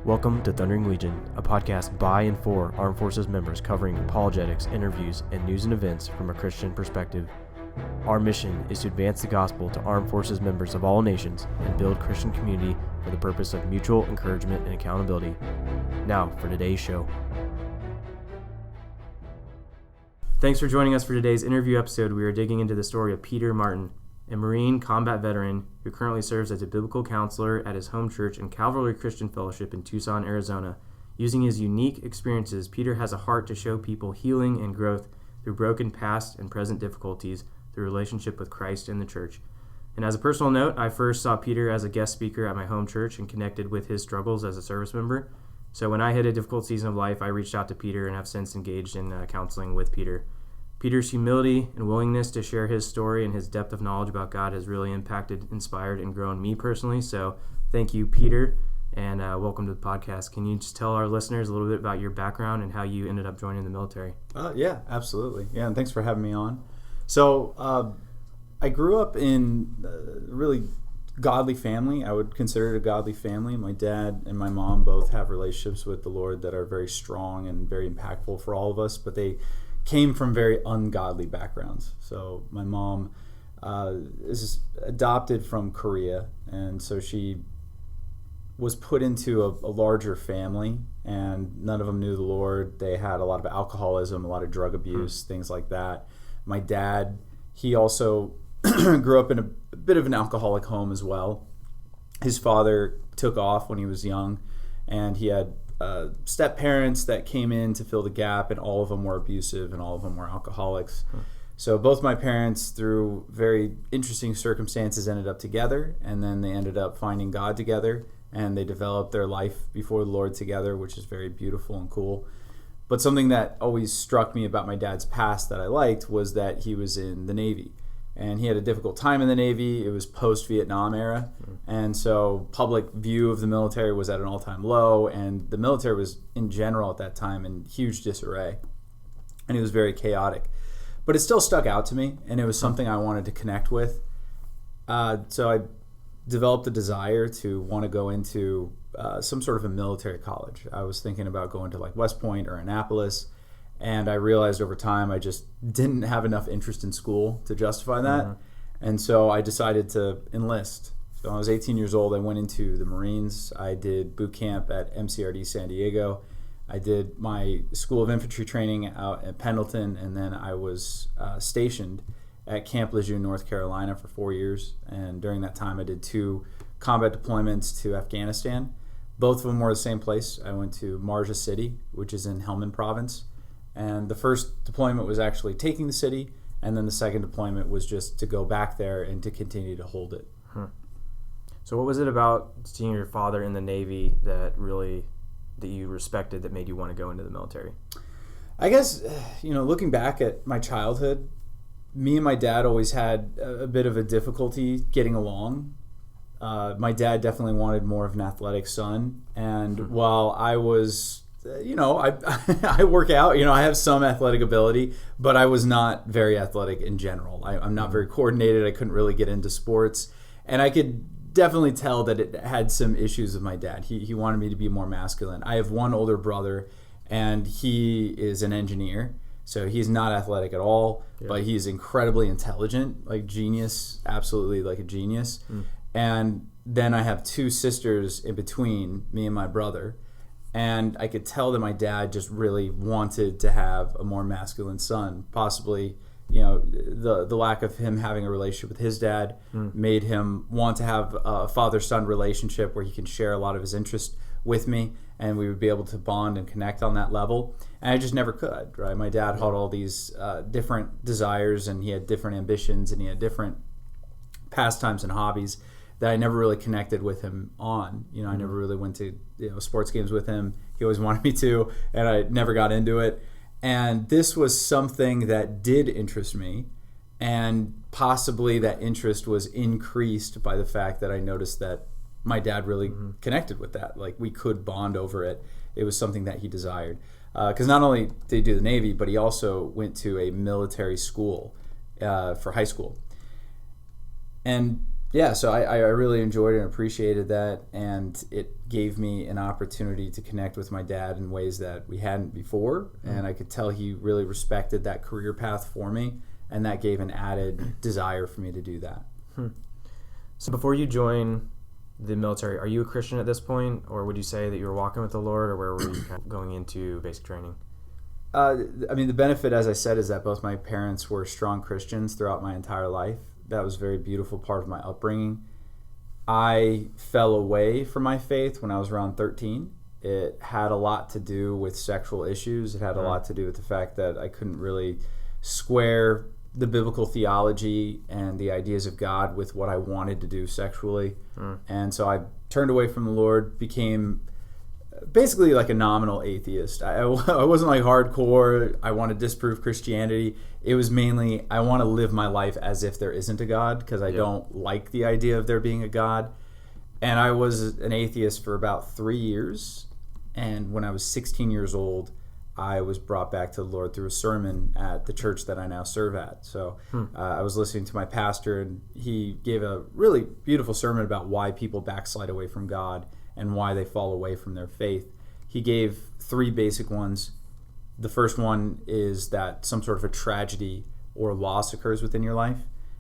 Welcome to Thundering Legion, a podcast by and for Armed Forces members covering apologetics, interviews, and news and events from a Christian perspective. Our mission is to advance the gospel to Armed Forces members of all nations and build Christian community for the purpose of mutual encouragement and accountability. Now, for today's show. Thanks for joining us for today's interview episode. We are digging into the story of Peter Martin, a Marine combat veteran who currently serves as a biblical counselor at his home church in Calvary Christian Fellowship in Tucson, Arizona. Using his unique experiences, Peter has a heart to show people healing and growth through broken past and present difficulties through relationship with Christ and the church. And as a personal note, I first saw Peter as a guest speaker at my home church and connected with his struggles as a service member. So when I hit a difficult season of life, I reached out to Peter and have since engaged in counseling with Peter. Peter's humility and willingness to share his story and his depth of knowledge about God has really impacted, inspired, and grown me personally. So thank you, Peter, and welcome to the podcast. Can you just tell our listeners a little bit about your background and how you ended up joining the military? Yeah, absolutely. Yeah, and thanks for having me on. So I grew up in a really godly family. I would consider it a godly family. My dad and my mom both have relationships with the Lord that are very strong and very impactful for all of us, but they came from very ungodly backgrounds. So my mom is adopted from Korea, and so she was put into a larger family, and none of them knew the Lord. They had a lot of alcoholism, a lot of drug abuse, things like that. My dad, he also grew up in a bit of an alcoholic home as well. His father took off when he was young, and he had step parents that came in to fill the gap, and all of them were abusive and all of them were alcoholics. So both my parents, through very interesting circumstances, ended up together, and then they ended up finding God together, and they developed their life before the Lord together, which is very beautiful and cool. But something that always struck me about my dad's past that I liked was that he was in the Navy. And he had a difficult time in the Navy. It was post-Vietnam era. And so public view of the military was at an all-time low. And the military was, in general at that time, in huge disarray. And it was very chaotic. But it still stuck out to me. And it was something I wanted to connect with. So I developed a desire to want to go into some sort of a military college. I was thinking about going to like West Point or Annapolis. And I realized over time I just didn't have enough interest in school to justify that. Mm-hmm. And so I decided to enlist. So when I was 18 years old, I went into the Marines. I did boot camp at MCRD San Diego. I did my School of Infantry training out at Pendleton, and then I was stationed at Camp Lejeune, North Carolina for 4 years. And during that time, I did 2 combat deployments to Afghanistan. Both of them were the same place. I went to Marja City, which is in Helmand Province. And the first deployment was actually taking the city, and then the second deployment was just to go back there and to continue to hold it. So what was it about seeing your father in the Navy that you respected that made you want to go into the military? I guess, looking back at my childhood, me and my dad always had a bit of a difficulty getting along. My dad definitely wanted more of an athletic son, and while I was... I work out, I have some athletic ability, but I was not very athletic in general. I'm not very coordinated. I couldn't really get into sports. And I could definitely tell that it had some issues with my dad. He wanted me to be more masculine. I have one older brother, and he is an engineer. So he's not athletic at all, but he's incredibly intelligent, like genius, absolutely like a genius. And then I have 2 sisters in between me and my brother. And I could tell that my dad just really wanted to have a more masculine son. Possibly, the lack of him having a relationship with his dad made him want to have a father-son relationship where he can share a lot of his interest with me, and we would be able to bond and connect on that level. And I just never could, right? My dad had all these different desires, and he had different ambitions, and he had different pastimes and hobbies that I never really connected with him on. I never really went to sports games with him. He always wanted me to, and I never got into it. And this was something that did interest me, and possibly that interest was increased by the fact that I noticed that my dad really connected with that. Like, we could bond over it. It was something that he desired. Because not only did he do the Navy, but he also went to a military school for high school. And Yeah, so I really enjoyed and appreciated that, and it gave me an opportunity to connect with my dad in ways that we hadn't before, and I could tell he really respected that career path for me, and that gave an added desire for me to do that. So before you join the military, are you a Christian at this point, or would you say that you were walking with the Lord, or where were you kind of going into basic training? I mean, the benefit, as I said, is that both my parents were strong Christians throughout my entire life. That was a very beautiful part of my upbringing. I fell away from my faith when I was around 13. It had a lot to do with sexual issues. It had a lot to do with the fact that I couldn't really square the biblical theology and the ideas of God with what I wanted to do sexually. And so I turned away from the Lord, became basically like a nominal atheist. I wasn't like hardcore, I want to disprove Christianity. It was mainly, I want to live my life as if there isn't a God, because I don't like the idea of there being a God. And I was an atheist for about 3 years. And when I was 16 years old, I was brought back to the Lord through a sermon at the church that I now serve at. So I was listening to my pastor, and he gave a really beautiful sermon about why people backslide away from God and why they fall away from their faith. He gave 3 basic ones. The first one is that some sort of a tragedy or loss occurs within your life,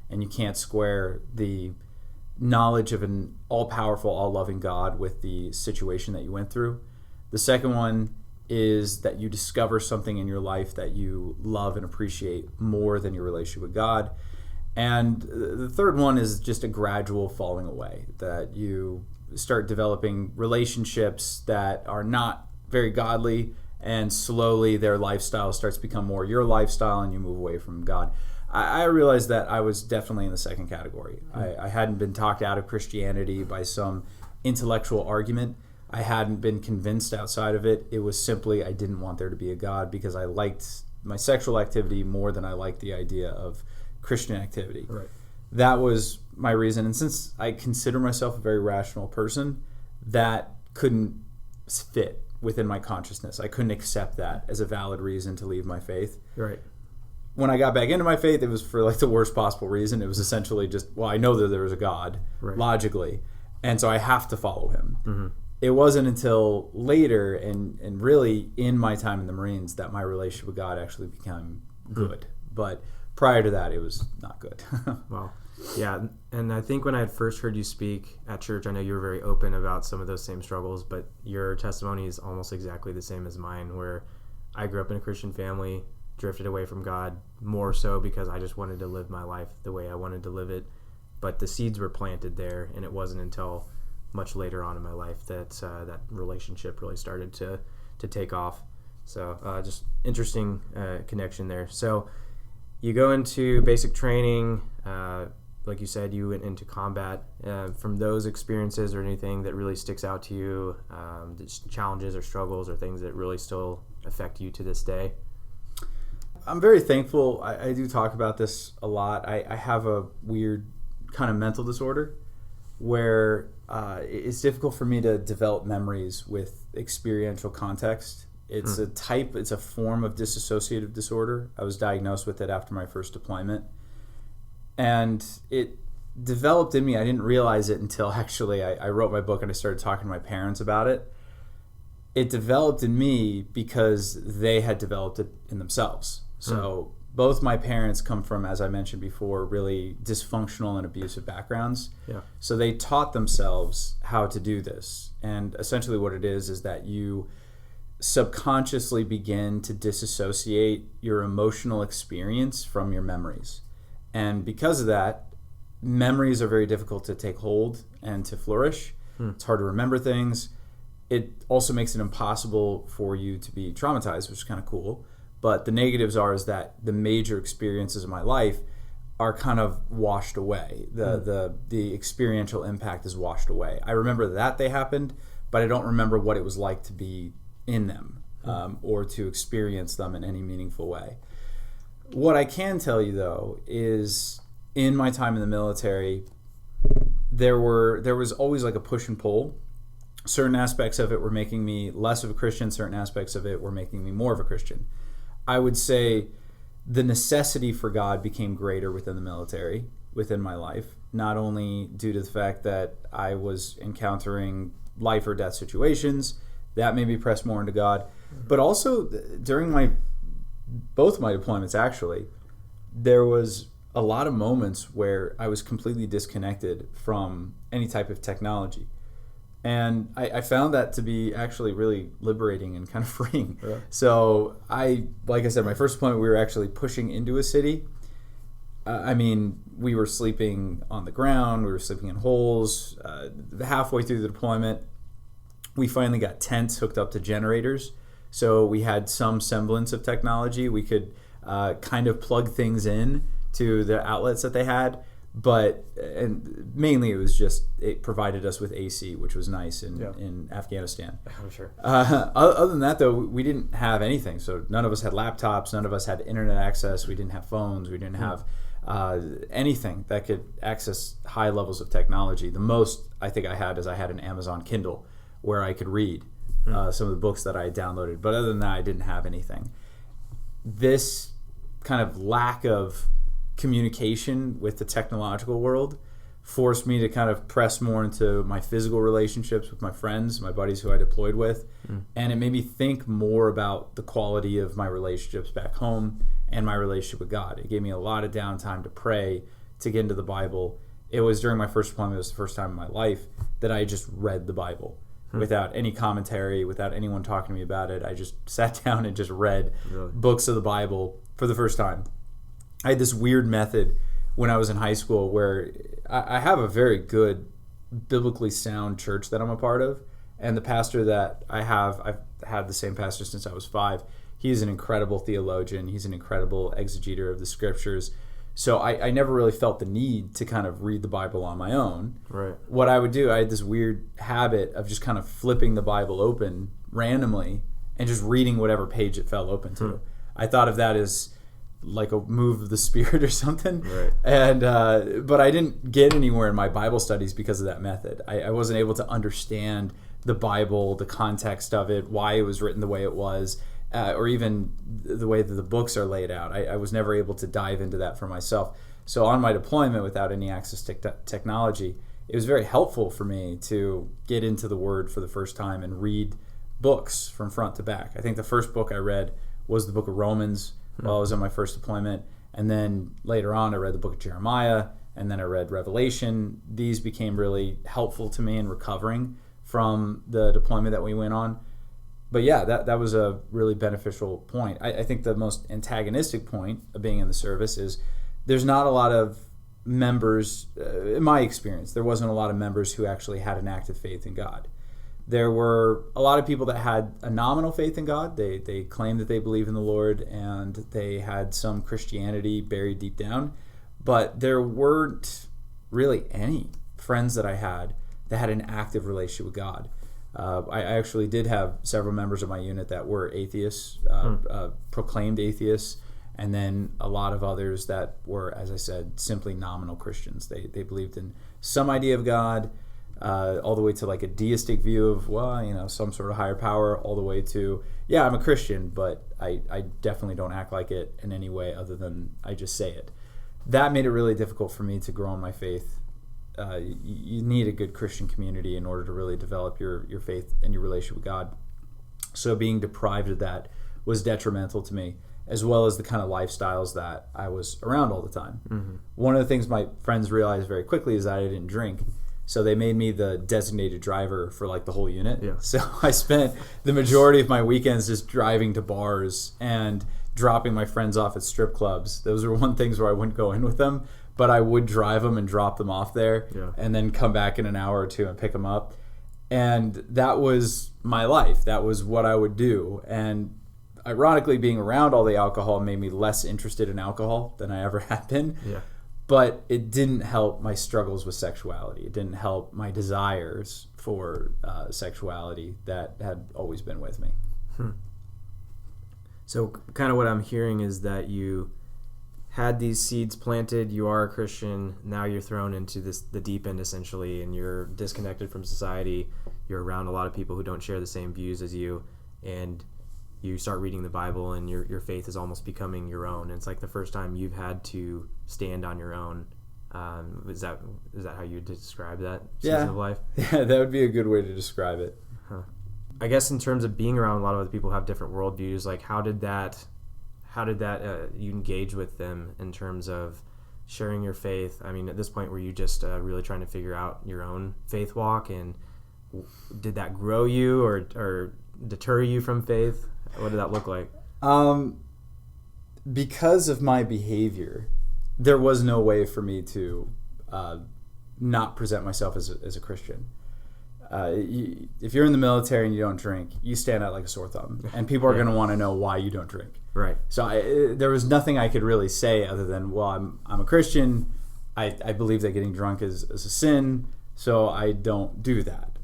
and you can't square the knowledge of an all-powerful, all-loving God with the situation that you went through. The second one is that you discover something in your life that you love and appreciate more than your relationship with God. And the third one is just a gradual falling away, that you start developing relationships that are not very godly, and slowly their lifestyle starts to become more your lifestyle, and you move away from God. I realized that I was definitely in the second category. I hadn't been talked out of Christianity by some intellectual argument. I hadn't been convinced outside of it. It was simply I didn't want there to be a God, because I liked my sexual activity more than I liked the idea of Christian activity. Right. That was my reason. And since I consider myself a very rational person, that couldn't fit within my consciousness. I couldn't accept that as a valid reason to leave my faith. Right. When I got back into my faith, it was for like the worst possible reason. It was essentially just, well, I know that there was a God, logically, and so I have to follow him. It wasn't until later and really in my time in the Marines that my relationship with God actually became good. But prior to that, it was not good. Wow. Yeah, and I think when I had first heard you speak at church, I know you were very open about some of those same struggles, but your testimony is almost exactly the same as mine, where I grew up in a Christian family, drifted away from God, more so because I just wanted to live my life the way I wanted to live it. But the seeds were planted there, and it wasn't until much later on in my life that that relationship really started to take off. So just interesting connection there. So you go into basic training, like you said, you went into combat. From those experiences, or anything that really sticks out to you, challenges or struggles or things that really still affect you to this day? I'm very thankful. I do talk about this a lot. I have a weird kind of mental disorder where it's difficult for me to develop memories with experiential context. It's a form of dissociative disorder. I was diagnosed with it after my first deployment. And it developed in me. I didn't realize it until actually I wrote my book and I started talking to my parents about it. It developed in me because they had developed it in themselves. So both my parents come from, as I mentioned before, really dysfunctional and abusive backgrounds. Yeah. So they taught themselves how to do this. And essentially what it is that you subconsciously begin to disassociate your emotional experience from your memories. And because of that, memories are very difficult to take hold and to flourish. It's hard to remember things. It also makes it impossible for you to be traumatized, which is kind of cool. But the negatives is that the major experiences of my life are kind of washed away. The experiential impact is washed away. I remember that they happened, but I don't remember what it was like to be in them or to experience them in any meaningful way. What I can tell you, though, is in my time in the military, there was always like a push and pull. Certain aspects of it were making me less of a Christian. Certain aspects of it were making me more of a Christian. I would say the necessity for God became greater within the military, within my life, not only due to the fact that I was encountering life or death situations that made me press more into God, but also during both my deployments, actually, there was a lot of moments where I was completely disconnected from any type of technology. And I found that to be actually really liberating and kind of freeing. Yeah. So like I said, my first deployment, we were actually pushing into a city. We were sleeping on the ground. We were sleeping in holes. Halfway through the deployment, we finally got tents hooked up to generators. So we had some semblance of technology. We could kind of plug things in to the outlets that they had. And mainly it provided us with AC, which was nice in Afghanistan. Oh, sure. Other than that, though, we didn't have anything. So none of us had laptops. None of us had internet access. We didn't have phones. We didn't have anything that could access high levels of technology. The most I think I had is an Amazon Kindle where I could read some of the books that I had downloaded. But other than that, I didn't have anything. This kind of lack of communication with the technological world forced me to kind of press more into my physical relationships with my friends, my buddies who I deployed with, and it made me think more about the quality of my relationships back home and my relationship with God. It gave me a lot of downtime to pray, to get into the Bible. It was during my first deployment, it was the first time in my life that I just read the Bible without any commentary, without anyone talking to me about it. I just sat down and just read books of the Bible for the first time. I had this weird method when I was in high school where I have a very good, biblically sound church that I'm a part of. And the pastor that I've had the same pastor since I was 5. He's an incredible theologian. He's an incredible exegeter of the scriptures. So I never really felt the need to kind of read the Bible on my own. Right. What I would do, I had this weird habit of just kind of flipping the Bible open randomly and just reading whatever page it fell open to. I thought of that as like a move of the Spirit or something. Right. And but I didn't get anywhere in my Bible studies because of that method. I wasn't able to understand the Bible, the context of it, why it was written the way it was, or even the way that the books are laid out. I was never able to dive into that for myself. So on my deployment, without any access to technology, it was very helpful for me to get into the Word for the first time and read books from front to back. I think the first book I read was the book of Romans while I was on my first deployment. And then later on, I read the book of Jeremiah, and then I read Revelation. These became really helpful to me in recovering from the deployment that we went on. But yeah, that was a really beneficial point. I think the most antagonistic point of being in the service is there's not a lot of members, in my experience, there wasn't a lot of members who actually had an active faith in God. There were a lot of people that had a nominal faith in God. They claimed that they believe in the Lord and they had some Christianity buried deep down. But there weren't really any friends that I had that had an active relationship with God. I actually did have several members of my unit that were atheists, proclaimed atheists, and then a lot of others that were, as I said, simply nominal Christians. They believed in some idea of God, all the way to like a deistic view of, some sort of higher power, all the way to, yeah, I'm a Christian, but I definitely don't act like it in any way other than I just say it. That made it really difficult for me to grow in my faith. You need a good Christian community in order to really develop your faith and your relationship with God. So being deprived of that was detrimental to me, as well as the kind of lifestyles that I was around all the time. Mm-hmm. One of the things my friends realized very quickly is that I didn't drink. So they made me the designated driver for like the whole unit. Yeah. So I spent the majority of my weekends just driving to bars and dropping my friends off at strip clubs. Those were one things where I wouldn't go in with them, but I would drive them and drop them off there, and then come back in an hour or two and pick them up. And that was my life. That was what I would do. And ironically, being around all the alcohol made me less interested in alcohol than I ever had been. Yeah. But it didn't help my struggles with sexuality. It didn't help my desires for sexuality that had always been with me. So kind of what I'm hearing is that you had these seeds planted, you are a Christian, now you're thrown into the deep end essentially, and you're disconnected from society, you're around a lot of people who don't share the same views as you, and you start reading the Bible and your faith is almost becoming your own. And it's like the first time you've had to stand on your own Is that how you describe that Yeah. season of life? Yeah, that would be a good way to describe it. I guess in terms of being around a lot of other people who have different worldviews, like how did that you engage with them in terms of sharing your faith? I mean, at this point, were you just really trying to figure out your own faith walk, and did that grow you or deter you from faith? What did that look like? Because of my behavior, there was no way for me to not present myself as a Christian. If you're in the military and you don't drink, you stand out like a sore thumb, and people are going to want to know why you don't drink. Right. So there was nothing I could really say other than, well, I'm a Christian. I believe that getting drunk is a sin, so I don't do that.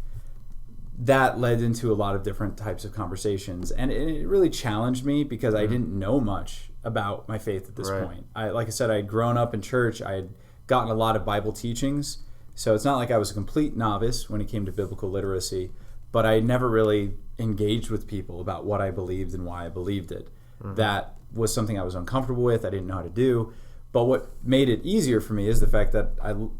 That led into a lot of different types of conversations, and it really challenged me because I didn't know much about my faith at this point. Like I said, I had grown up in church. I had gotten a lot of Bible teachings. So it's not like I was a complete novice when it came to biblical literacy, but I never really engaged with people about what I believed and why I believed it. That was something I was uncomfortable with. I didn't know how to do. But what made it easier for me is the fact that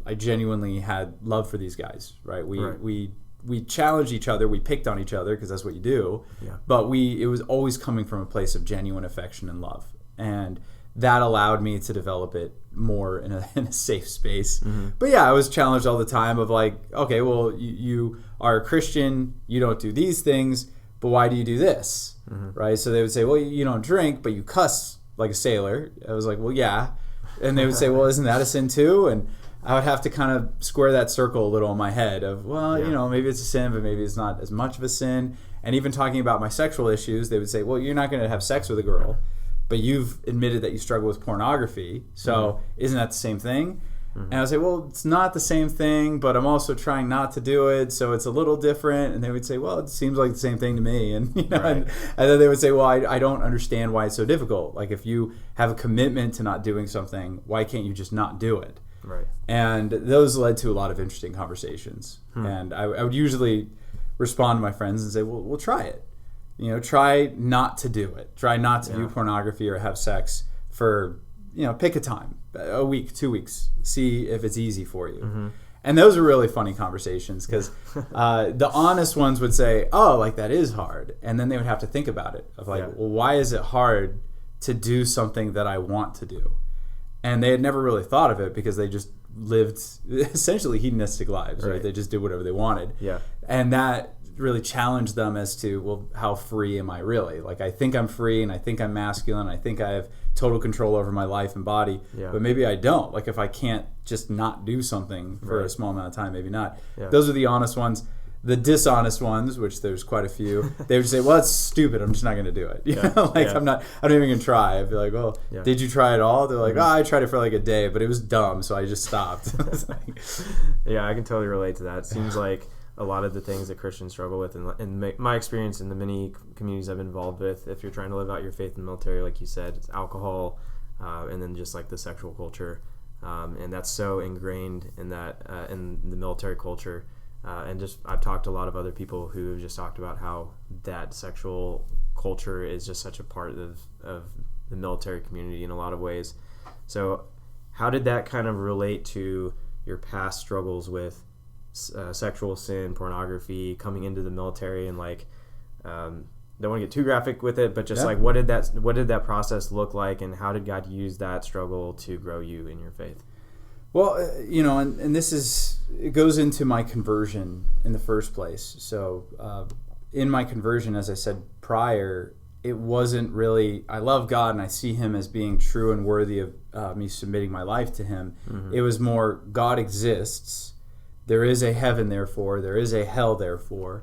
I genuinely had love for these guys, right? We challenged each other. We picked on each other because that's what you do. Yeah. But it was always coming from a place of genuine affection and love. And that allowed me to develop it more in a safe space. But yeah, I was challenged all the time of like, okay, well, you are a Christian, you don't do these things, but why do you do this? Right? So they would say, well, you don't drink, but you cuss like a sailor. I was like, well, yeah. And they would say, well, isn't that a sin too? And I would have to kind of square that circle a little in my head of, well, maybe it's a sin, but maybe it's not as much of a sin. And even talking about my sexual issues, they would say, well, you're not going to have sex with a girl, but you've admitted that you struggle with pornography, so isn't that the same thing? And I would say, well, it's not the same thing, but I'm also trying not to do it, so it's a little different. And they would say, well, it seems like the same thing to me. And and then they would say, well, I don't understand why it's so difficult. Like, if you have a commitment to not doing something, why can't you just not do it? Right. And those led to a lot of interesting conversations. And I would usually respond to my friends and say, well, we'll try it. Try not to do it. Try not to view pornography or have sex for, pick a time, a week, 2 weeks. See if it's easy for you. And those are really funny conversations because the honest ones would say, oh, like that is hard. And then they would have to think about it of like, well, why is it hard to do something that I want to do? And they had never really thought of it because they just lived essentially hedonistic lives, right? They just did whatever they wanted. Yeah. And that really challenge them as to, well, how free am I really? Like, I think I'm free and I think I'm masculine. I think I have total control over my life and body, but maybe I don't. Like, if I can't just not do something for a small amount of time, maybe not. Those are the honest ones. The dishonest ones, which there's quite a few, they would say, well, it's stupid. I'm just not going to do it. I'm not even going to try. I'd be like, well, did you try it all? They're like, I tried it for like a day, but it was dumb, so I just stopped. Yeah, I can totally relate to that. It seems like a lot of the things that Christians struggle with, and my experience in the many communities I've been involved with, if you're trying to live out your faith in the military, like you said, it's alcohol, and then just like the sexual culture, and that's so ingrained in that in the military culture. And just I've talked to a lot of other people who have just talked about how that sexual culture is just such a part of the military community in a lot of ways. So how did that kind of relate to your past struggles with sexual sin, pornography, coming into the military, and like don't want to get too graphic with it, but just like what did that process look like, and how did God use that struggle to grow you in your faith? Well, and it goes into my conversion in the first place. So in my conversion, as I said prior, it wasn't really, I love God and I see him as being true and worthy of me submitting my life to him. It was more, God exists. There is a heaven, therefore. There is a hell, therefore.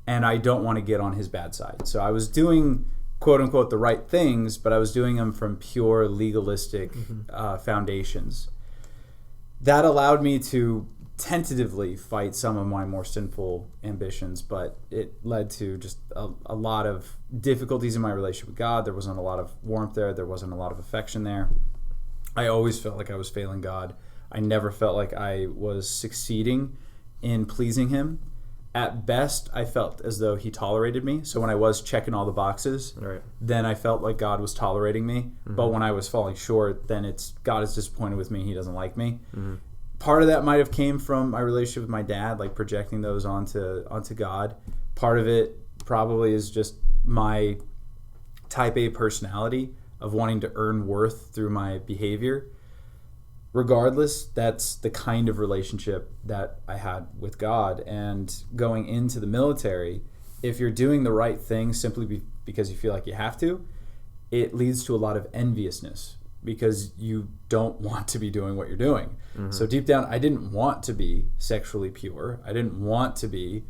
And I don't want to get on his bad side. So I was doing, quote unquote, the right things, but I was doing them from pure legalistic foundations. That allowed me to tentatively fight some of my more sinful ambitions, but it led to just a lot of difficulties in my relationship with God. There wasn't a lot of warmth there. There wasn't a lot of affection there. I always felt like I was failing God. I never felt like I was succeeding in pleasing him. At best, I felt as though he tolerated me. So when I was checking all the boxes, Right. then I felt like God was tolerating me. Mm-hmm. But when I was falling short, then it's God is disappointed with me. He doesn't like me. Mm-hmm. Part of that might have came from my relationship with my dad, like projecting those onto God. Part of it probably is just my type A personality of wanting to earn worth through my behavior. Regardless, that's the kind of relationship that I had with God. And going into the military, if you're doing the right thing simply because you feel like you have to, it leads to a lot of enviousness because you don't want to be doing what you're doing. Mm-hmm. So deep down, I didn't want to be sexually pure. I didn't want to be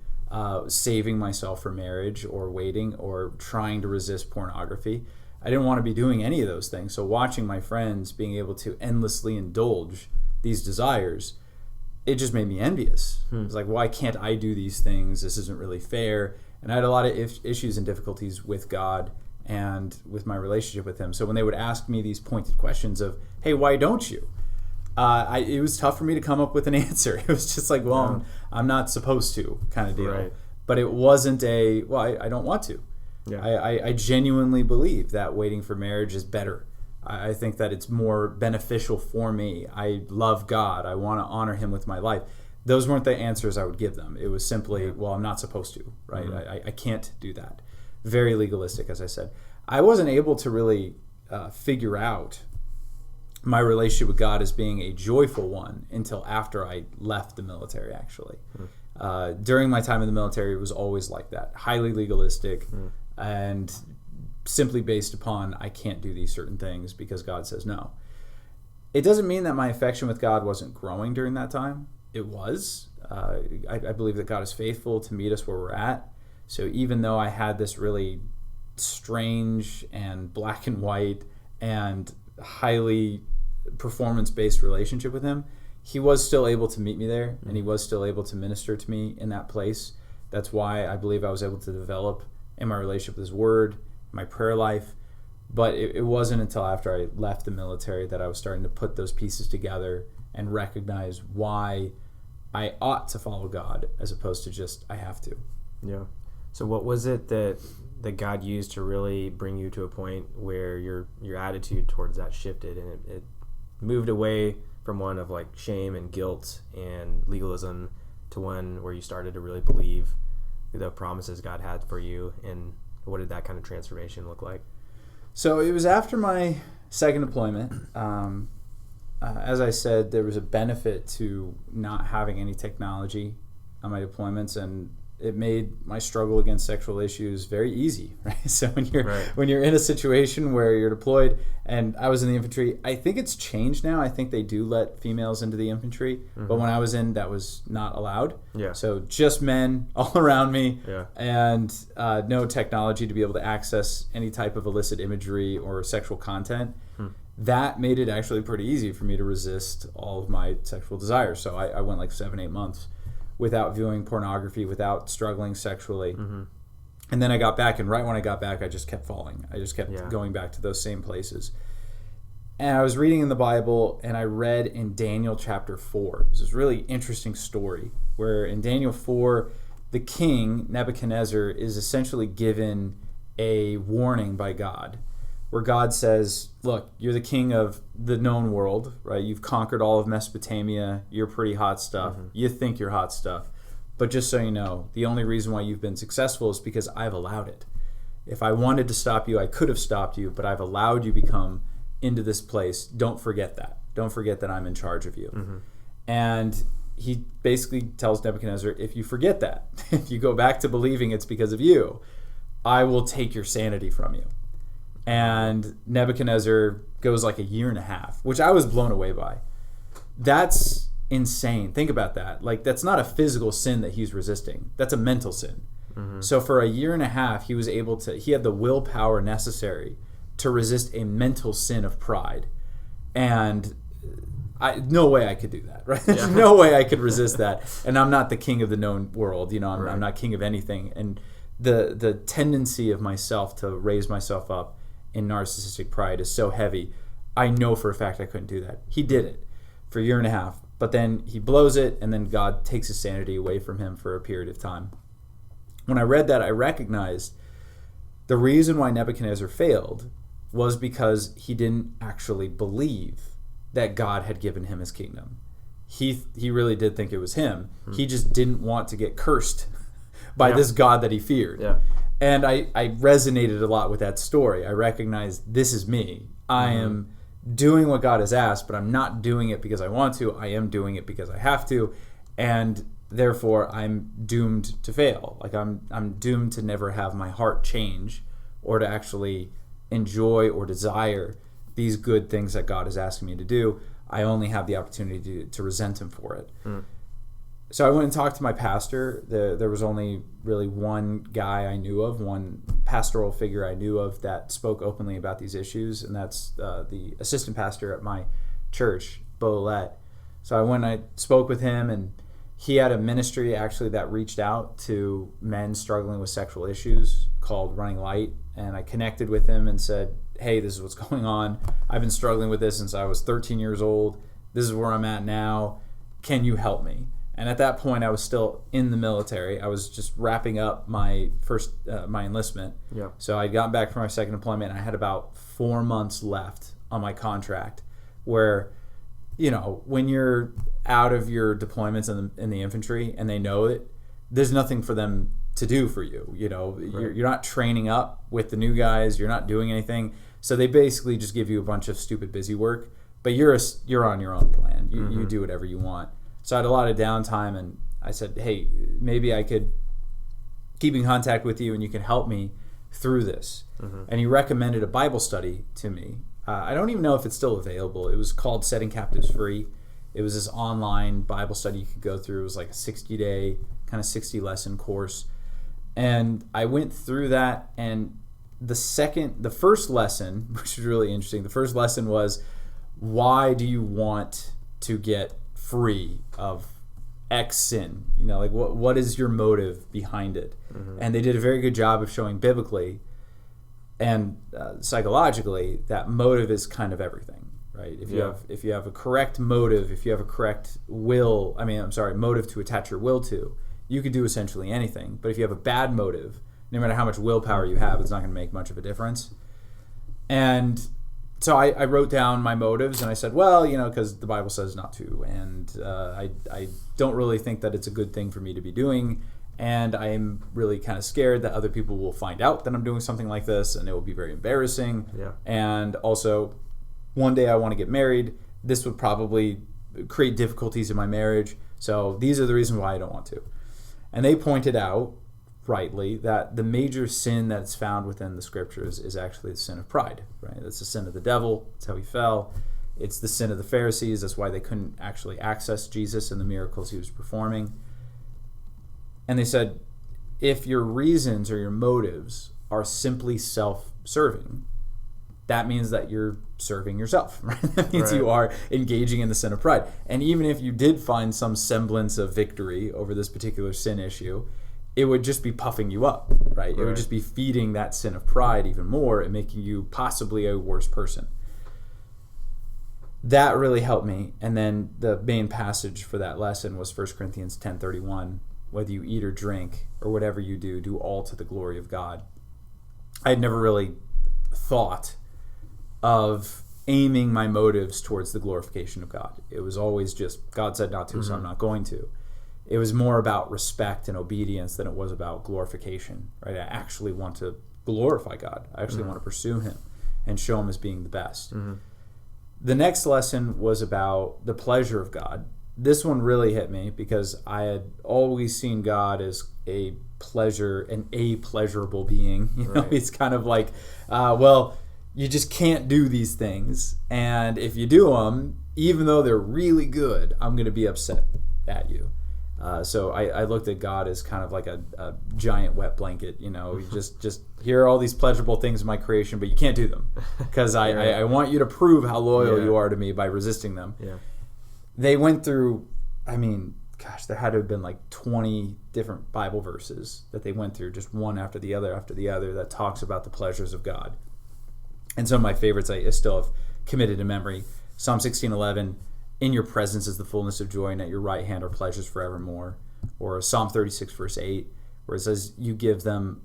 saving myself for marriage or waiting or trying to resist pornography. I didn't want to be doing any of those things. So watching my friends being able to endlessly indulge these desires, it just made me envious. It was like, why can't I do these things? This isn't really fair. And I had a lot of issues and difficulties with God and with my relationship with him. So when they would ask me these pointed questions of, hey, why don't you? It was tough for me to come up with an answer. It was just like, well, I'm not supposed to kind of deal. Right. But it wasn't I don't want to. Yeah. I genuinely believe that waiting for marriage is better. I think that it's more beneficial for me. I love God. I want to honor him with my life. Those weren't the answers I would give them. It was simply, well, I'm not supposed to, right? Mm-hmm. I can't do that. Very legalistic, as I said. I wasn't able to really figure out my relationship with God as being a joyful one until after I left the military, actually. During my time in the military, it was always like that. Highly legalistic. And simply based upon I can't do these certain things because God says no. It doesn't mean that my affection with God wasn't growing during that time. It was. I believe that God is faithful to meet us where we're at. So even though I had this really strange and black and white and highly performance-based relationship with him, he was still able to meet me there, and he was still able to minister to me in that place. That's why I believe I was able to develop in my relationship with his word, my prayer life. But it wasn't until after I left the military that I was starting to put those pieces together and recognize why I ought to follow God as opposed to just I have to. Yeah. So what was it that God used to really bring you to a point where your attitude towards that shifted and it moved away from one of like shame and guilt and legalism to one where you started to really believe the promises God had for you? And what did that kind of transformation look like? So it was after my second deployment. As I said, there was a benefit to not having any technology on my deployments, and it made my struggle against sexual issues very easy, right? So when you're in a situation where you're deployed, and I was in the infantry, I think it's changed now. I think they do let females into the infantry, but when I was in, that was not allowed. Yeah. So just men all around me, and no technology to be able to access any type of illicit imagery or sexual content. That made it actually pretty easy for me to resist all of my sexual desires. So I went like 7-8 months without viewing pornography, without struggling sexually. And then I got back, and right when I got back, I just kept falling. I just kept going back to those same places. And I was reading in the Bible, and I read in Daniel chapter 4. It was this really interesting story where in Daniel 4, the king, Nebuchadnezzar, is essentially given a warning by God, where God says, look, you're the king of the known world, right? You've conquered all of Mesopotamia. You're pretty hot stuff. You think you're hot stuff. But just so you know, the only reason why you've been successful is because I've allowed it. If I wanted to stop you, I could have stopped you, but I've allowed you to come into this place. Don't forget that. Don't forget that I'm in charge of you. And he basically tells Nebuchadnezzar, if you forget that, if you go back to believing it's because of you, I will take your sanity from you. And Nebuchadnezzar goes like 1.5 years, which I was blown away by. That's insane. Think about that. Like, that's not a physical sin that he's resisting. That's a mental sin. So for 1.5 years, he had the willpower necessary to resist a mental sin of pride. And no way I could do that, right? There's no way I could resist that. And I'm not the king of the known world. I'm not king of anything. And the tendency of myself to raise myself up in narcissistic pride is so heavy. I know for a fact I couldn't do that. He did it for 1.5 years. but then he blows it, and then God takes his sanity away from him for a period of time. When I read that, I recognized the reason why Nebuchadnezzar failed was because he didn't actually believe that God had given him his kingdom. He really did think it was him. He just didn't want to get cursed by this God that he feared. Yeah. And I resonated a lot with that story. I recognized, this is me. I am doing what God has asked, but I'm not doing it because I want to. I am doing it because I have to. And therefore, I'm doomed to fail. Like I'm doomed to never have my heart change or to actually enjoy or desire these good things that God is asking me to do. I only have the opportunity to resent him for it. So I went and talked to my pastor. There was only really one guy I knew of, one pastoral figure I knew of that spoke openly about these issues, and that's the assistant pastor at my church, Bo Lett. So I went and I spoke with him, and he had a ministry actually that reached out to men struggling with sexual issues called Running Light, and I connected with him and said, hey, this is what's going on. I've been struggling with this since I was 13 years old. This is where I'm at now. Can you help me? And at that point, I was still in the military. I was just wrapping up my my enlistment. Yeah. So I'd gotten back from my second deployment, and I had about 4 months left on my contract where, you know, when you're out of your deployments in the infantry and they know it, there's nothing for them to do for you. You know, right. You're not training up with the new guys. You're not doing anything. So they basically just give you a bunch of stupid busy work, but you're on your own plan. You do whatever you want. So I had a lot of downtime, and I said, hey, maybe I could keep in contact with you and you can help me through this. And he recommended a Bible study to me. I don't even know if it's still available. It was called Setting Captives Free. It was this online Bible study you could go through. It was like a 60-day, kind of 60-lesson course. And I went through that, and the first lesson, which was really interesting, the first lesson was, why do you want to get free of X sin? You know, like what is your motive behind it? And they did a very good job of showing biblically and psychologically that motive is kind of everything, right? If you have a correct motive, if you have a correct motive to attach your will to, you could do essentially anything. But if you have a bad motive, no matter how much willpower you have, it's not going to make much of a difference. And so I wrote down my motives, and I said, well, you know, because the Bible says not to, and I don't really think that it's a good thing for me to be doing, and I am really kind of scared that other people will find out that I'm doing something like this, and it will be very embarrassing. Yeah. And also, one day I want to get married. This would probably create difficulties in my marriage, so these are the reasons why I don't want to. And they pointed out, rightly, that the major sin that's found within the scriptures is actually the sin of pride, right? That's the sin of the devil. That's how he fell. It's the sin of the Pharisees. That's why they couldn't actually access Jesus and the miracles he was performing. And they said, if your reasons or your motives are simply self-serving, that means that you're serving yourself, right? That means you are engaging in the sin of pride. And even if you did find some semblance of victory over this particular sin issue, it would just be puffing you up, right? It would just be feeding that sin of pride even more and making you possibly a worse person. That really helped me. And then the main passage for that lesson was 1 Corinthians 10:31. Whether you eat or drink or whatever you do, do all to the glory of God. I had never really thought of aiming my motives towards the glorification of God. It was always just, God said not to, so I'm not going to. It was more about respect and obedience than it was about glorification, right? I actually want to glorify God. I actually want to pursue him and show him as being the best. The next lesson was about the pleasure of God. This one really hit me because I had always seen God as a pleasurable being. You know, it's kind of like, you just can't do these things. And if you do them, even though they're really good, I'm going to be upset at you. So I looked at God as kind of like a giant wet blanket, you know, you just here are all these pleasurable things in my creation, but you can't do them because I want you to prove how loyal you are to me by resisting them. Yeah. They went through, there had to have been like 20 different Bible verses that they went through, just one after the other, that talks about the pleasures of God. And some of my favorites I still have committed to memory. Psalm 16:11, in your presence is the fullness of joy, and at your right hand are pleasures forevermore. Or Psalm 36, verse 8, where it says, you give them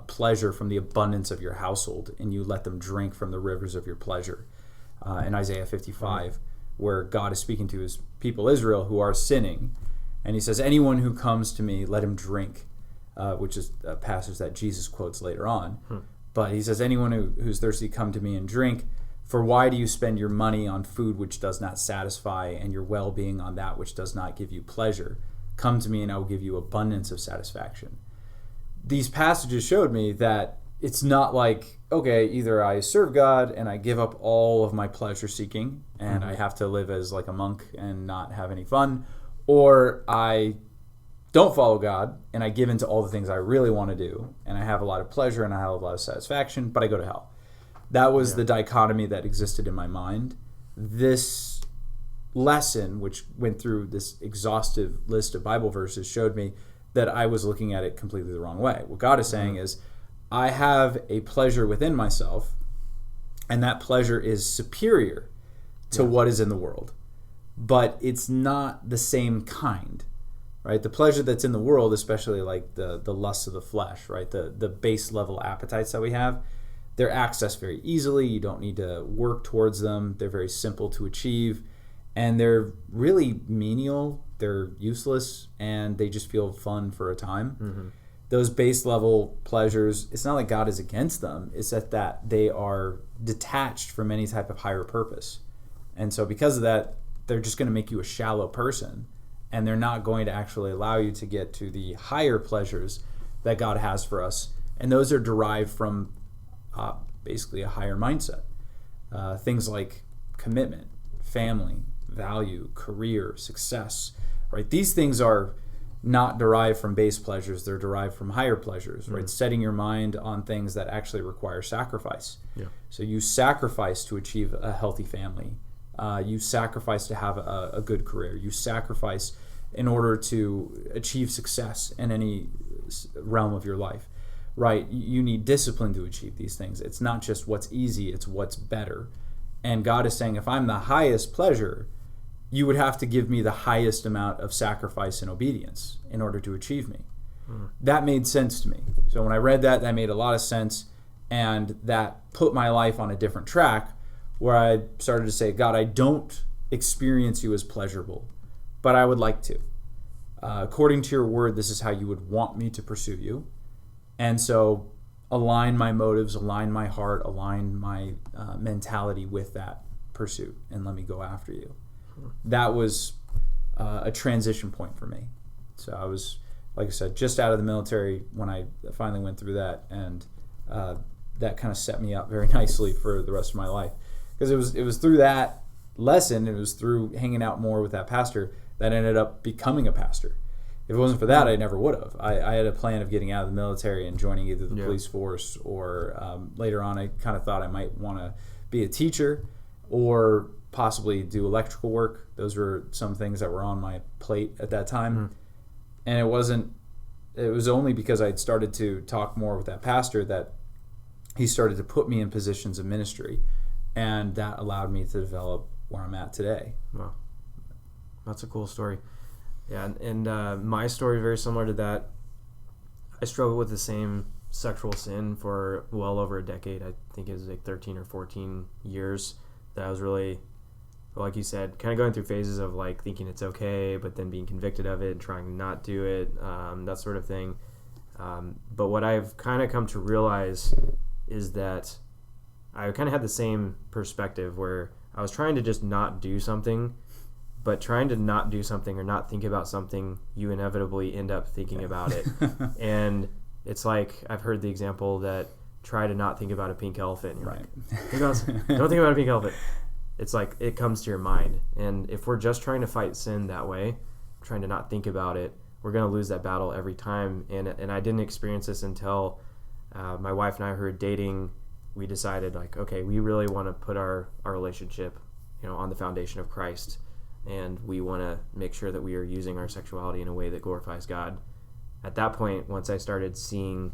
pleasure from the abundance of your household, and you let them drink from the rivers of your pleasure. In Isaiah 55, where God is speaking to his people Israel who are sinning, and he says, anyone who comes to me, let him drink, which is a passage that Jesus quotes later on. But he says, anyone who's thirsty, come to me and drink. For why do you spend your money on food which does not satisfy, and your well-being on that which does not give you pleasure? Come to me, and I will give you abundance of satisfaction. These passages showed me that it's not like, okay, either I serve God and I give up all of my pleasure seeking, and I have to live as like a monk and not have any fun, or I don't follow God and I give into all the things I really want to do, and I have a lot of pleasure and I have a lot of satisfaction, but I go to hell. That was the dichotomy that existed in my mind. This lesson, which went through this exhaustive list of Bible verses, showed me that I was looking at it completely the wrong way. What God is saying is, I have a pleasure within myself, and that pleasure is superior to what is in the world. But it's not the same kind, right? The pleasure that's in the world, especially like the lusts of the flesh, right? The base level appetites that we have, they're accessed very easily. You don't need to work towards them. They're very simple to achieve, and they're really menial. They're useless, and they just feel fun for a time. Those base level pleasures, it's not like God is against them. It's that they are detached from any type of higher purpose. And so because of that, they're just going to make you a shallow person, and they're not going to actually allow you to get to the higher pleasures that God has for us. And those are derived from basically a higher mindset. Things like commitment, family, value, career, success, right? These things are not derived from base pleasures. They're derived from higher pleasures, right? Setting your mind on things that actually require sacrifice. So you sacrifice to achieve a healthy family. You sacrifice to have a good career. You sacrifice in order to achieve success in any realm of your life, right? You need discipline to achieve these things. It's not just what's easy, it's what's better. And God is saying, if I'm the highest pleasure, you would have to give me the highest amount of sacrifice and obedience in order to achieve me. That made sense to me. So when I read that, that made a lot of sense, and that put my life on a different track, where I started to say, God, I don't experience you as pleasurable, but I would like to. According to your word, this is how you would want me to pursue you. And so align my motives, align my heart, align my mentality with that pursuit, and let me go after you. That was a transition point for me. So I was, like I said, just out of the military when I finally went through that, and that kind of set me up very nicely for the rest of my life. Because it was through that lesson, it was through hanging out more with that pastor that ended up becoming a pastor. If it wasn't for that, I never would have. I had a plan of getting out of the military and joining either the police force, or later on I kind of thought I might want to be a teacher or possibly do electrical work. Those were some things that were on my plate at that time. And it was only because I'd started to talk more with that pastor that he started to put me in positions of ministry, and that allowed me to develop where I'm at today. Wow. That's a cool story. Yeah, and my story is very similar to that. I struggled with the same sexual sin for well over a decade. I think it was like 13 or 14 years that I was really, like you said, kind of going through phases of like thinking it's okay, but then being convicted of it and trying to not do it, that sort of thing. But what I've kind of come to realize is that I kind of had the same perspective where I was trying to just not do something, but trying to not do something or not think about something, you inevitably end up thinking about it. And it's like, I've heard the example that try to not think about a pink elephant. You're right. Don't think about a pink elephant. It's like it comes to your mind. And if we're just trying to fight sin that way, trying to not think about it, we're going to lose that battle every time. And I didn't experience this until my wife and I were dating. We decided like, okay, we really want to put our relationship, on the foundation of Christ. And we want to make sure that we are using our sexuality in a way that glorifies God. At that point, once I started seeing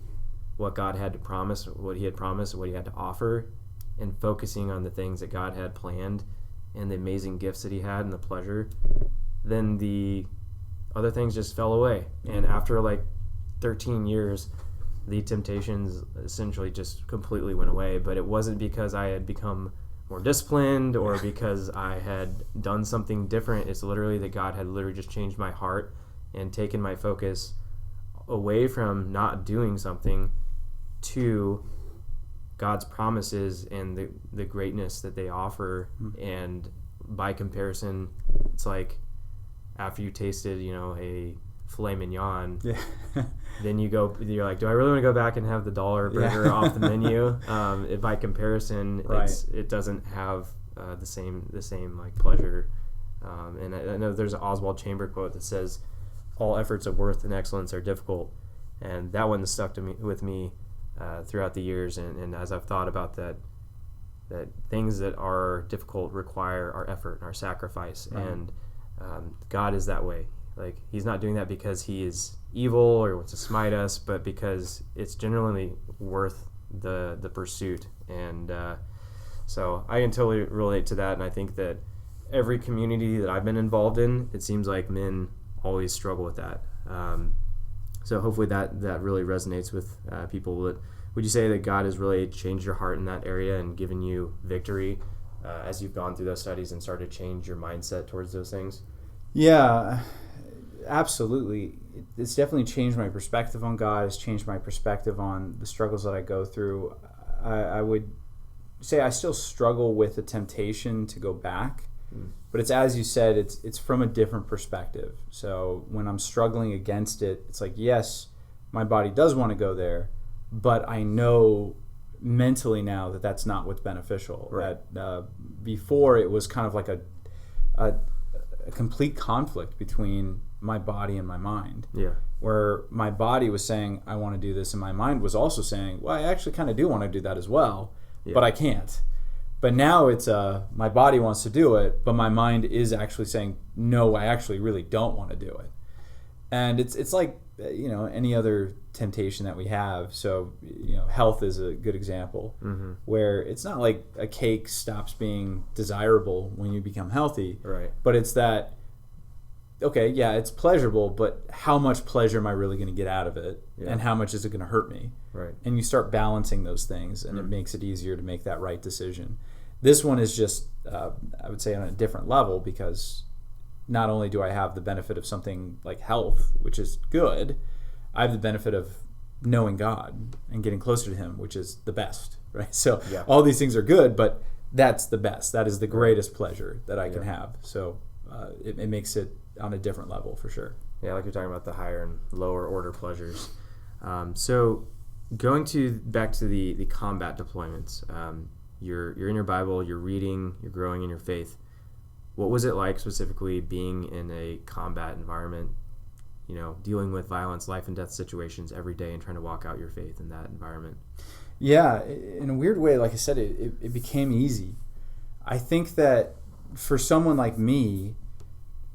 what God had to promise, what he had promised, what he had to offer, and focusing on the things that God had planned, and the amazing gifts that he had and the pleasure, then the other things just fell away. And after like 13 years, the temptations essentially just completely went away. But it wasn't because I had become more disciplined or because I had done something different. It's literally that God had literally just changed my heart and taken my focus away from not doing something to God's promises and the greatness that they offer. And by comparison, it's like after you tasted, a filet mignon, then you're like, do I really want to go back and have the $1 burger off the menu? By comparison, right. It doesn't have the same like pleasure. And I know there's an Oswald Chamber quote that says, all efforts of worth and excellence are difficult. And that one stuck with me throughout the years, and as I've thought about that things that are difficult require our effort, our sacrifice, right. And God is that way. Like, he's not doing that because he is evil or wants to smite us, but because it's generally worth the pursuit. And so I can totally relate to that, and I think that every community that I've been involved in, it seems like men always struggle with that. So hopefully that really resonates with people. Would you say that God has really changed your heart in that area and given you victory as you've gone through those studies and started to change your mindset towards those things? Yeah, absolutely. It's definitely changed my perspective on God. It's changed my perspective on the struggles that I go through. I would say I still struggle with the temptation to go back. But it's, as you said, it's from a different perspective. So when I'm struggling against it, it's like, yes, my body does want to go there, but I know mentally now that that's not what's beneficial. Right. That before it was kind of like a complete conflict between my body and my mind. Yeah. Where my body was saying, I want to do this, and my mind was also saying, well, I actually kind of do want to do that as well, but I can't. But now it's my body wants to do it, but my mind is actually saying, no, I actually really don't want to do it. And it's like, any other temptation that we have. So, health is a good example, where it's not like a cake stops being desirable when you become healthy. Right. But it's that, okay, yeah, it's pleasurable, but how much pleasure am I really going to get out of it? Yeah. And how much is it going to hurt me? Right. And you start balancing those things, and it makes it easier to make that right decision. This one is just, I would say, on a different level, because not only do I have the benefit of something like health, which is good, I have the benefit of knowing God and getting closer to him, which is the best, right? So all these things are good, but that's the best. That is the greatest pleasure that I can have. So it makes it on a different level for sure. Yeah, like you're talking about the higher and lower order pleasures. So going back to the combat deployments, you're in your Bible, you're reading, you're growing in your faith. What was it like specifically being in a combat environment, dealing with violence, life and death situations every day and trying to walk out your faith in that environment? Yeah, in a weird way, like I said, it became easy. I think that for someone like me,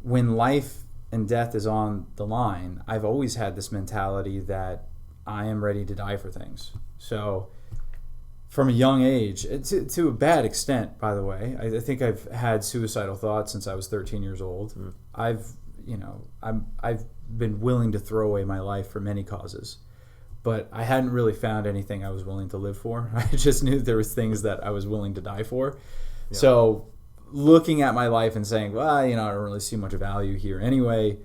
when life and death is on the line, I've always had this mentality that I am ready to die for things. So from a young age, to a bad extent, by the way, I think I've had suicidal thoughts since I was 13 years old. I've been willing to throw away my life for many causes, but I hadn't really found anything I was willing to live for. I just knew there was things that I was willing to die for. Yeah. So looking at my life and saying, well, I don't really see much value here anyway,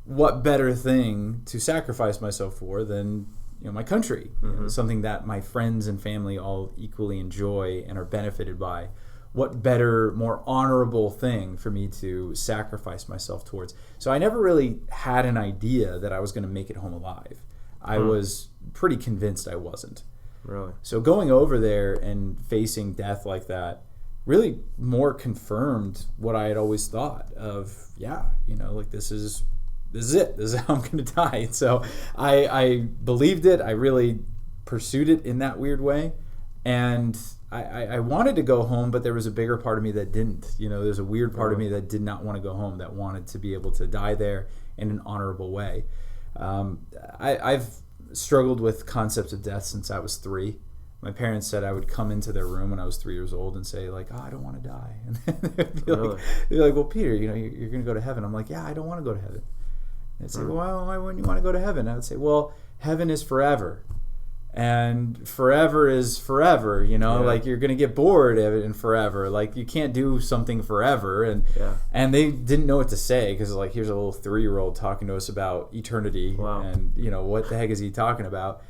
what better thing to sacrifice myself for than my country, something that my friends and family all equally enjoy and are benefited by. What better, more honorable thing for me to sacrifice myself towards? So I never really had an idea that I was going to make it home alive. I was pretty convinced I wasn't. Really? So going over there and facing death like that really more confirmed what I had always thought of, this is it. This is how I'm going to die. So I believed it. I really pursued it in that weird way. And I wanted to go home, but there was a bigger part of me that didn't. There's a weird part of me that did not want to go home, that wanted to be able to die there in an honorable way. I've struggled with concepts of death since I was 3. my parents said I would come into their room when I was 3 years old and say like, "Oh, I don't want to die," and they'd be like, "Well, Peter, you're going to go to heaven." I'm like, "Yeah, I don't want to go to heaven." And they'd say, "Well, why wouldn't you want to go to heaven?" And I would say, "Well, heaven is forever, and forever is forever. Like you're going to get bored of it in forever. Like you can't do something forever." And they didn't know what to say because like here's a little 3-year-old talking to us about eternity, and what the heck is he talking about?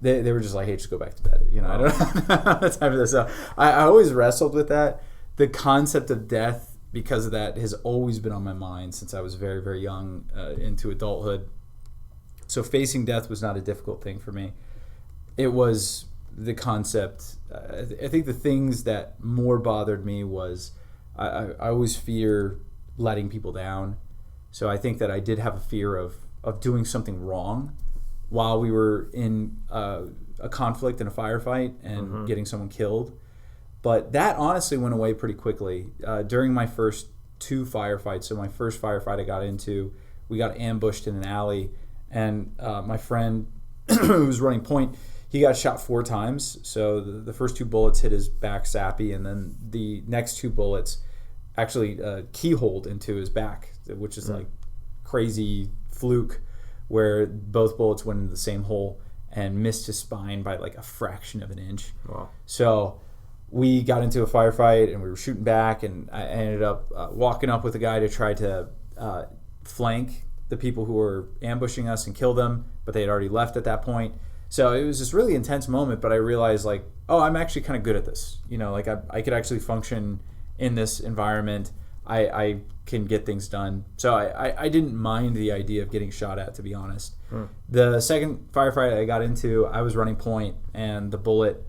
They were just like, "Hey, just go back to bed." I don't have time for this. So I always wrestled with that. The concept of death, because of that, has always been on my mind since I was very, very young into adulthood. So facing death was not a difficult thing for me. It was the concept. I think the things that more bothered me was I always fear letting people down. So I think that I did have a fear of doing something wrong while we were in a conflict and a firefight and getting someone killed. But that honestly went away pretty quickly. During my first 2 firefights, so my first firefight I got into, we got ambushed in an alley, and my friend who was running point, he got shot 4 times. So the first 2 bullets hit his back sappy, and then the next 2 bullets actually keyholed into his back, which is like crazy fluke, where both bullets went into the same hole and missed his spine by like a fraction of an inch. Wow. So we got into a firefight and we were shooting back, and I ended up walking up with a guy to try to flank the people who were ambushing us and kill them, but they had already left at that point. So it was this really intense moment, but I realized like, oh, I'm actually kind of good at this. Like I could actually function in this environment. I can get things done. So I didn't mind the idea of getting shot at, to be honest. The second firefight I got into, I was running point, and the bullet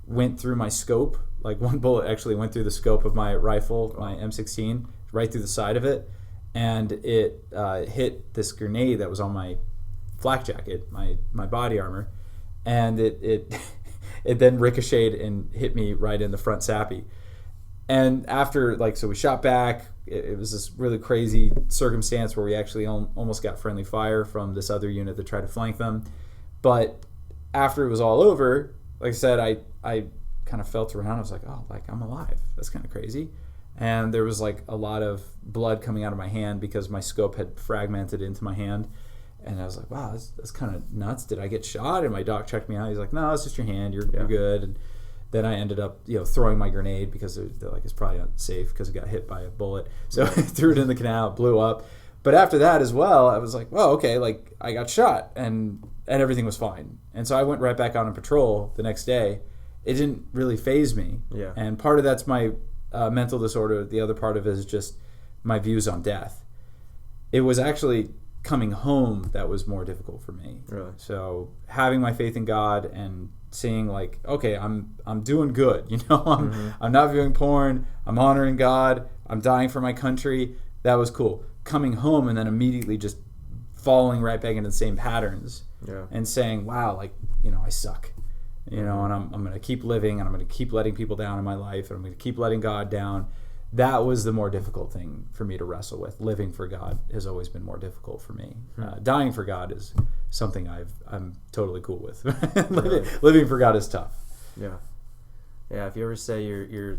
went through my scope. Like one bullet actually went through the scope of my rifle, my M16, right through the side of it. And it hit this grenade that was on my flak jacket, my body armor. And it then ricocheted and hit me right in the front sappy. And after, so we shot back. It was this really crazy circumstance where we actually almost got friendly fire from this other unit that tried to flank them. But after it was all over, like I said, I kind of felt around. I was like, oh, I'm alive. That's kind of crazy. And there was a lot of blood coming out of my hand because my scope had fragmented into my hand. And I was like, wow, that's kind of nuts. Did I get shot? And my doc checked me out. He's like, no, it's just your hand. You're good. And then I ended up, throwing my grenade because they're like, it's probably unsafe because it got hit by a bullet. So I threw it in the canal, it blew up. But after that as well, I was like, well, okay, I got shot and everything was fine. And so I went right back out on patrol the next day. It didn't really faze me. Yeah. And part of that's my mental disorder. The other part of it is just my views on death. It was actually coming home that was more difficult for me. Really? So having my faith in God and seeing okay, I'm doing good. I'm not viewing porn. I'm honoring God. I'm dying for my country. That was cool. Coming home and then immediately just falling right back into the same patterns. Yeah. And saying, wow, I suck. And I'm going to keep living, and I'm going to keep letting people down in my life, and I'm going to keep letting God down. That was the more difficult thing for me to wrestle with. Living for God has always been more difficult for me. Dying for God is something I'm totally cool with. Living for God is tough. Yeah. If you ever say your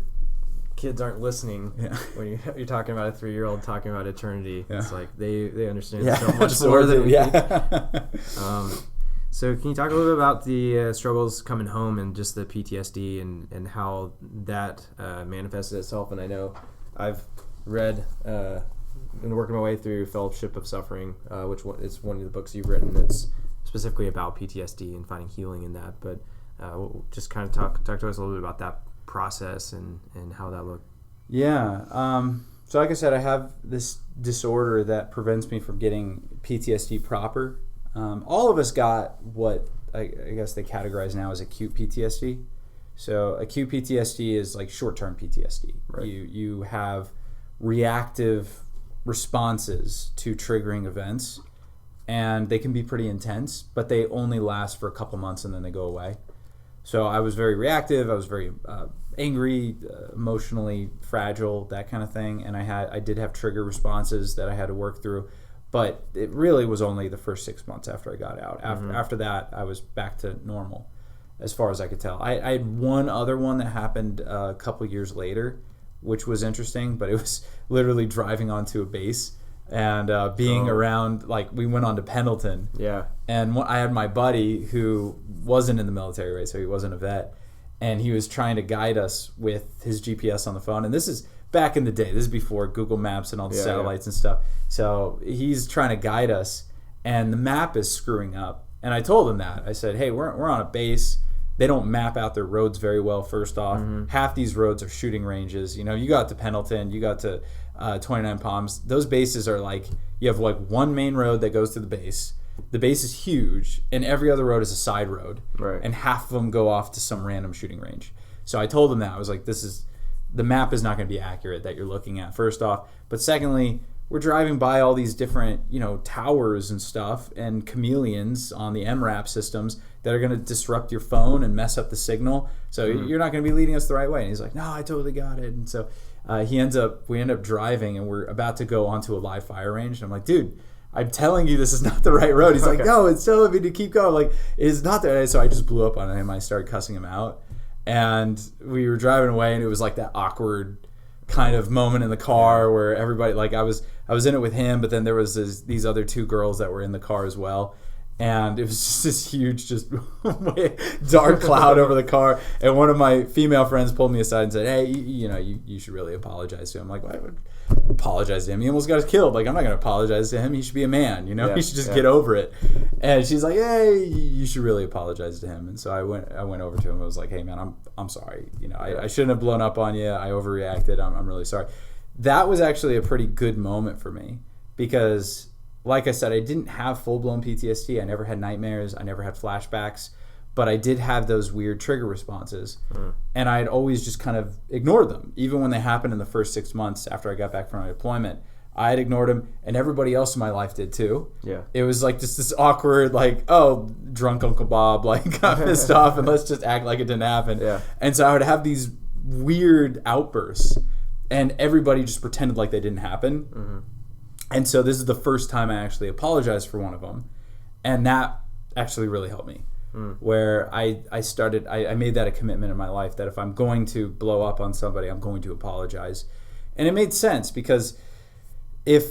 kids aren't listening when you're talking about a 3-year-old talking about eternity, it's like they understand so much more than we think. So can you talk a little bit about the struggles coming home and just the PTSD and how that manifested itself? And I know I've read and working my way through Fellowship of Suffering, which is one of the books you've written that's specifically about PTSD and finding healing in that. But we'll just kind of talk to us a little bit about that process and how that looked. Yeah. So like I said, I have this disorder that prevents me from getting PTSD proper. All of us got what I guess they categorize now as acute PTSD. So acute PTSD is short-term PTSD. Right. You have reactive responses to triggering events, and they can be pretty intense, but they only last for a couple months and then they go away. So I was very reactive. I was very angry, emotionally fragile, that kind of thing, and I did have trigger responses that I had to work through. But it really was only the first 6 months after I got out. After that, I was back to normal. as far as I could tell. I had one other one that happened a couple years later, which was interesting, but it was literally driving onto a base and being around, like, we went on to Pendleton. Yeah. And I had my buddy who wasn't in the military, right? So he wasn't a vet. And he was trying to guide us with his GPS on the phone. And this is back in the day. This is before Google Maps and all the satellites and stuff. So he's trying to guide us, and the map is screwing up. And I told him that. I said, hey, we're on a base. They don't map out their roads very well, first off. Mm-hmm. Half these roads are shooting ranges. You know, you got to Pendleton, you got to 29 Palms. Those bases are like, you have like one main road that goes to the base. The base is huge, and every other road is a side road. Right. And half of them go off to some random shooting range. So I told him that. I was like, the map is not going to be accurate that you're looking at, first off. But secondly, we're driving by all these different, towers and stuff and chameleons on the MRAP systems that are going to disrupt your phone and mess up the signal. So you're not going to be leading us the right way. And he's like, no, I totally got it. And so we end up driving, and we're about to go onto a live fire range. And I'm like, dude, I'm telling you, this is not the right road. He's like, no, it's telling me to keep going. Like, it is not there. So I just blew up on him. I started cussing him out. And we were driving away, and it was like that awkward kind of moment in the car where everybody, like, I was in it with him, but then there was these other two girls that were in the car as well. And it was just this huge, just dark cloud over the car. And one of my female friends pulled me aside and said, hey, you should really apologize to him. I'm like, why would I apologize to him? He almost got us killed. Like, I'm not going to apologize to him. He should be a man, he should just get over it. And she's like, hey, you should really apologize to him. And so I went over to him and was like, hey, man, I'm sorry. I shouldn't have blown up on you. I overreacted. I'm really sorry. That was actually a pretty good moment for me because, like I said, I didn't have full-blown PTSD. I never had nightmares. I never had flashbacks. But I did have those weird trigger responses. And I had always just kind of ignored them. Even when they happened in the first 6 months after I got back from my deployment, I had ignored them, and everybody else in my life did too. Yeah. It was like just this awkward, like, oh, drunk Uncle Bob, like, got pissed off, and let's just act like it didn't happen. Yeah. And so I would have these weird outbursts, and everybody just pretended like they didn't happen. Mm-hmm. And so this is the first time I actually apologized for one of them. And that actually really helped me. Where I made that a commitment in my life that if I'm going to blow up on somebody, I'm going to apologize. And it made sense because if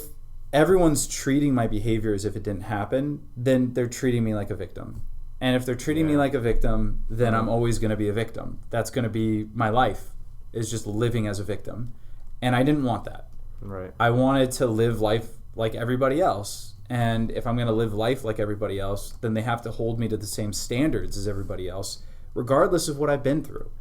everyone's treating my behavior as if it didn't happen, then they're treating me like a victim. And if they're treating me like a victim, then I'm always going to be a victim. That's going to be my life, is just living as a victim. And I didn't want that. Right. I wanted to live life like everybody else. And if I'm going to live life like everybody else, then they have to hold me to the same standards as everybody else, regardless of what I've been through.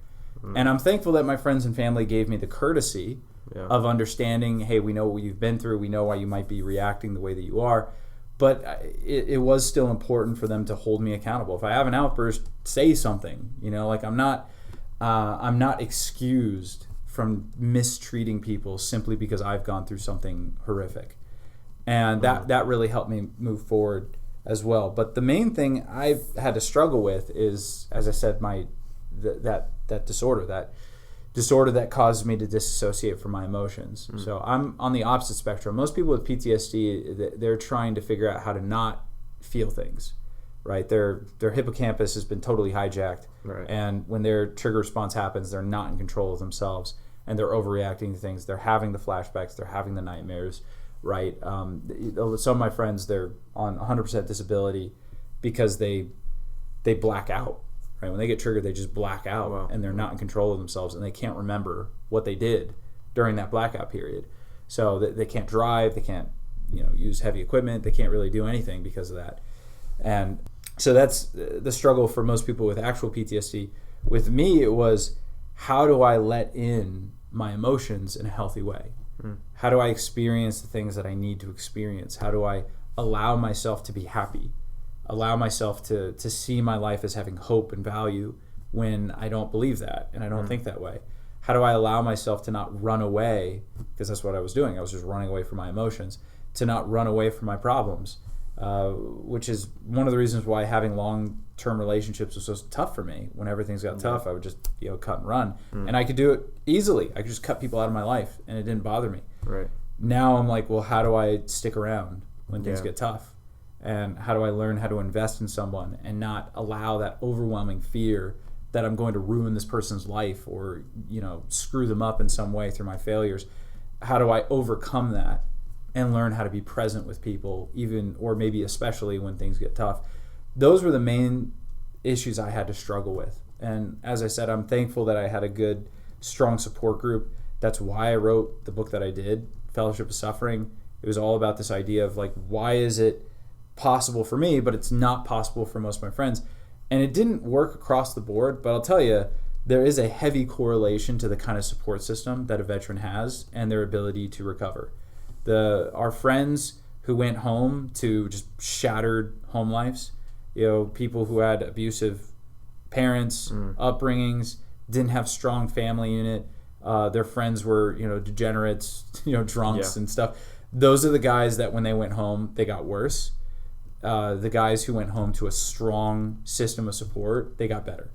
And I'm thankful that my friends and family gave me the courtesy of understanding, hey, we know what you've been through. We know why you might be reacting the way that you are. But it was still important for them to hold me accountable. If I have an outburst, say something. Like, I'm not excused from mistreating people simply because I've gone through something horrific. And that really helped me move forward as well. But the main thing I've had to struggle with is, as I said, that disorder that caused me to disassociate from my emotions. So I'm on the opposite spectrum. Most people with PTSD, they're trying to figure out how to not feel things, right? Their hippocampus has been totally hijacked. Right. And when their trigger response happens, they're not in control of themselves, and they're overreacting to things. They're having the flashbacks. They're having the nightmares. Right. Some of my friends, they're on 100% disability because they black out. Right. When they get triggered, they just black out, and they're not in control of themselves, and they can't remember what they did during that blackout period. So they can't drive. They can't, use heavy equipment. They can't really do anything because of that. And so that's the struggle for most people with actual PTSD. With me, it was, how do I let in my emotions in a healthy way? How do I experience the things that I need to experience? How do I allow myself to be happy? Allow myself to see my life as having hope and value when I don't believe that and I don't think that way? How do I allow myself to not run away? Because that's what I was doing. I was just running away from my emotions, to not run away from my problems, which is one of the reasons why having long-term relationships was so tough for me. When everything's got tough, I would just cut and run. And I could do it easily. I could just cut people out of my life, and it didn't bother me. Right. Now I'm like, well, how do I stick around when things get tough? And how do I learn how to invest in someone and not allow that overwhelming fear that I'm going to ruin this person's life or, screw them up in some way through my failures? How do I overcome that and learn how to be present with people, even, or maybe especially when things get tough? Those were the main issues I had to struggle with. And as I said, I'm thankful that I had a good, strong support group. That's why I wrote the book that I did, Fellowship of Suffering. It was all about this idea of like, why is it possible for me, but it's not possible for most of my friends? And it didn't work across the board, but I'll tell you, there is a heavy correlation to the kind of support system that a veteran has and their ability to recover. Our friends who went home to just shattered home lives, people who had abusive parents, upbringings, didn't have strong family unit, their friends were, degenerates, drunks and stuff. Those are the guys that when they went home, they got worse. The guys who went home to a strong system of support, they got better.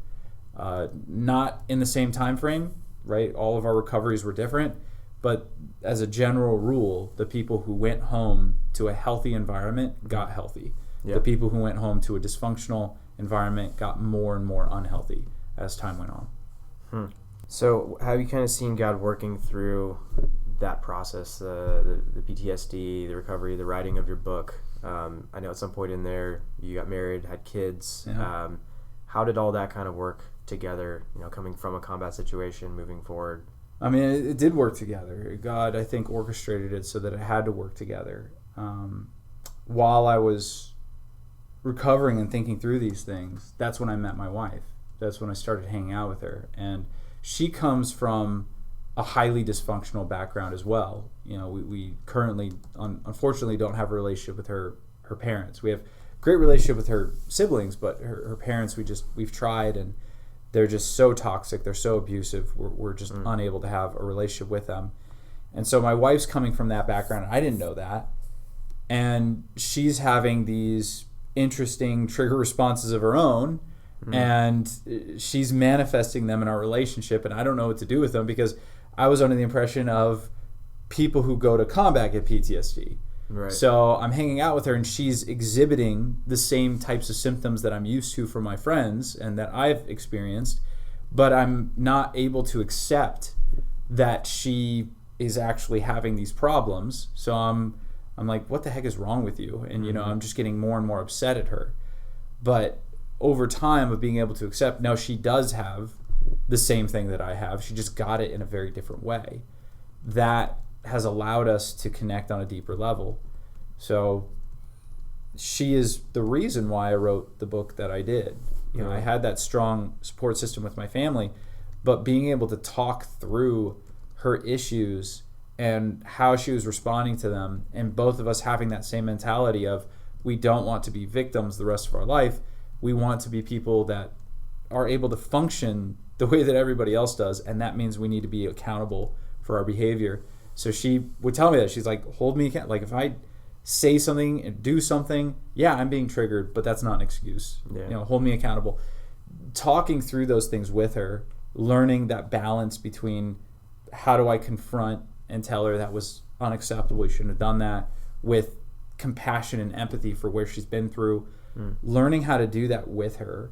Not in the same time frame, right? All of our recoveries were different, but as a general rule, the people who went home to a healthy environment got healthy. The people who went home to a dysfunctional environment got more and more unhealthy as time went on. So have you kind of seen God working through that process, the PTSD, the recovery, the writing of your book? I know at some point in there you got married, had kids. Yeah. How did all that kind of work together, coming from a combat situation, moving forward? I mean, it did work together. God, I think, orchestrated it so that it had to work together. While I was recovering and thinking through these things, that's when I met my wife. That's when I started hanging out with her. And she comes from a highly dysfunctional background as well. We currently, unfortunately, don't have a relationship with her parents. We have a great relationship with her siblings, but her parents, we've tried, and they're just so toxic. They're so abusive. We're just unable to have a relationship with them. And so my wife's coming from that background. I didn't know that. And she's having these interesting trigger responses of her own, and she's manifesting them in our relationship, and I don't know what to do with them because I was under the impression of people who go to combat get PTSD. Right. So I'm hanging out with her, and she's exhibiting the same types of symptoms that I'm used to from my friends and that I've experienced, but I'm not able to accept that she is actually having these problems. So I'm like, what the heck is wrong with you? And, I'm just getting more and more upset at her. But over time of being able to accept, no, she does have the same thing that I have. She just got it in a very different way. That has allowed us to connect on a deeper level. So she is the reason why I wrote the book that I did. I had that strong support system with my family, but being able to talk through her issues and how she was responding to them, and both of us having that same mentality of we don't want to be victims the rest of our life. We want to be people that are able to function the way that everybody else does, and that means we need to be accountable for our behavior. So she would tell me that. She's like, hold me accountable. Like if I say something and do something, yeah, I'm being triggered, but that's not an excuse. Hold me accountable. Talking through those things with her, learning that balance between how do I confront and tell her that was unacceptable, you shouldn't have done that, with compassion and empathy for where she's been through. Learning how to do that with her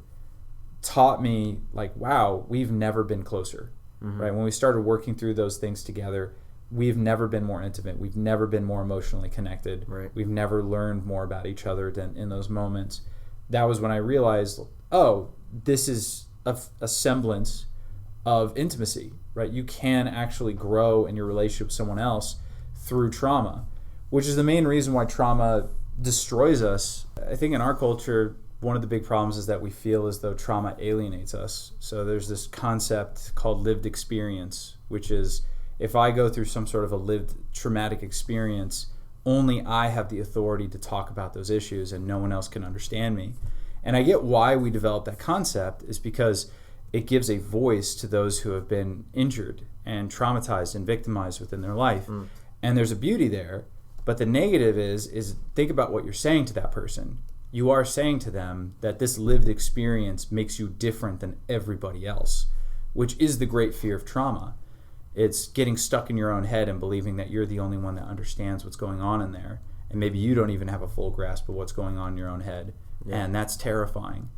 taught me, like, wow, we've never been closer. Right? When we started working through those things together, we've never been more intimate. We've never been more emotionally connected. Right. We've never learned more about each other than in those moments. That was when I realized, oh, this is a semblance of intimacy, right? You can actually grow in your relationship with someone else through trauma, which is the main reason why trauma destroys us. I think in our culture, one of the big problems is that we feel as though trauma alienates us. So there's this concept called lived experience, which is if I go through some sort of a lived traumatic experience, only I have the authority to talk about those issues and no one else can understand me. And I get why we developed that concept is because it gives a voice to those who have been injured and traumatized and victimized within their life. And there's a beauty there, but the negative is think about what you're saying to that person. You are saying to them that this lived experience makes you different than everybody else, which is the great fear of trauma. It's getting stuck in your own head and believing that you're the only one that understands what's going on in there and maybe you don't even have a full grasp of what's going on in your own head. And that's terrifying.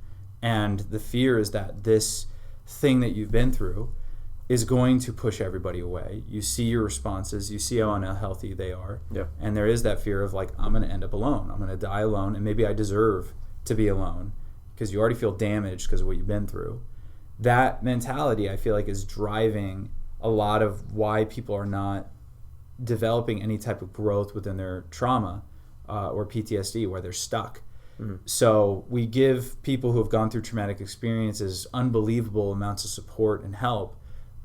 And the fear is that this thing that you've been through is going to push everybody away. You see your responses, you see how unhealthy they are, and there is that fear of like, I'm going to end up alone, I'm going to die alone, and maybe I deserve to be alone, because you already feel damaged because of what you've been through. That mentality, I feel like, is driving a lot of why people are not developing any type of growth within their trauma or PTSD, where they're stuck. So we give people who have gone through traumatic experiences unbelievable amounts of support and help,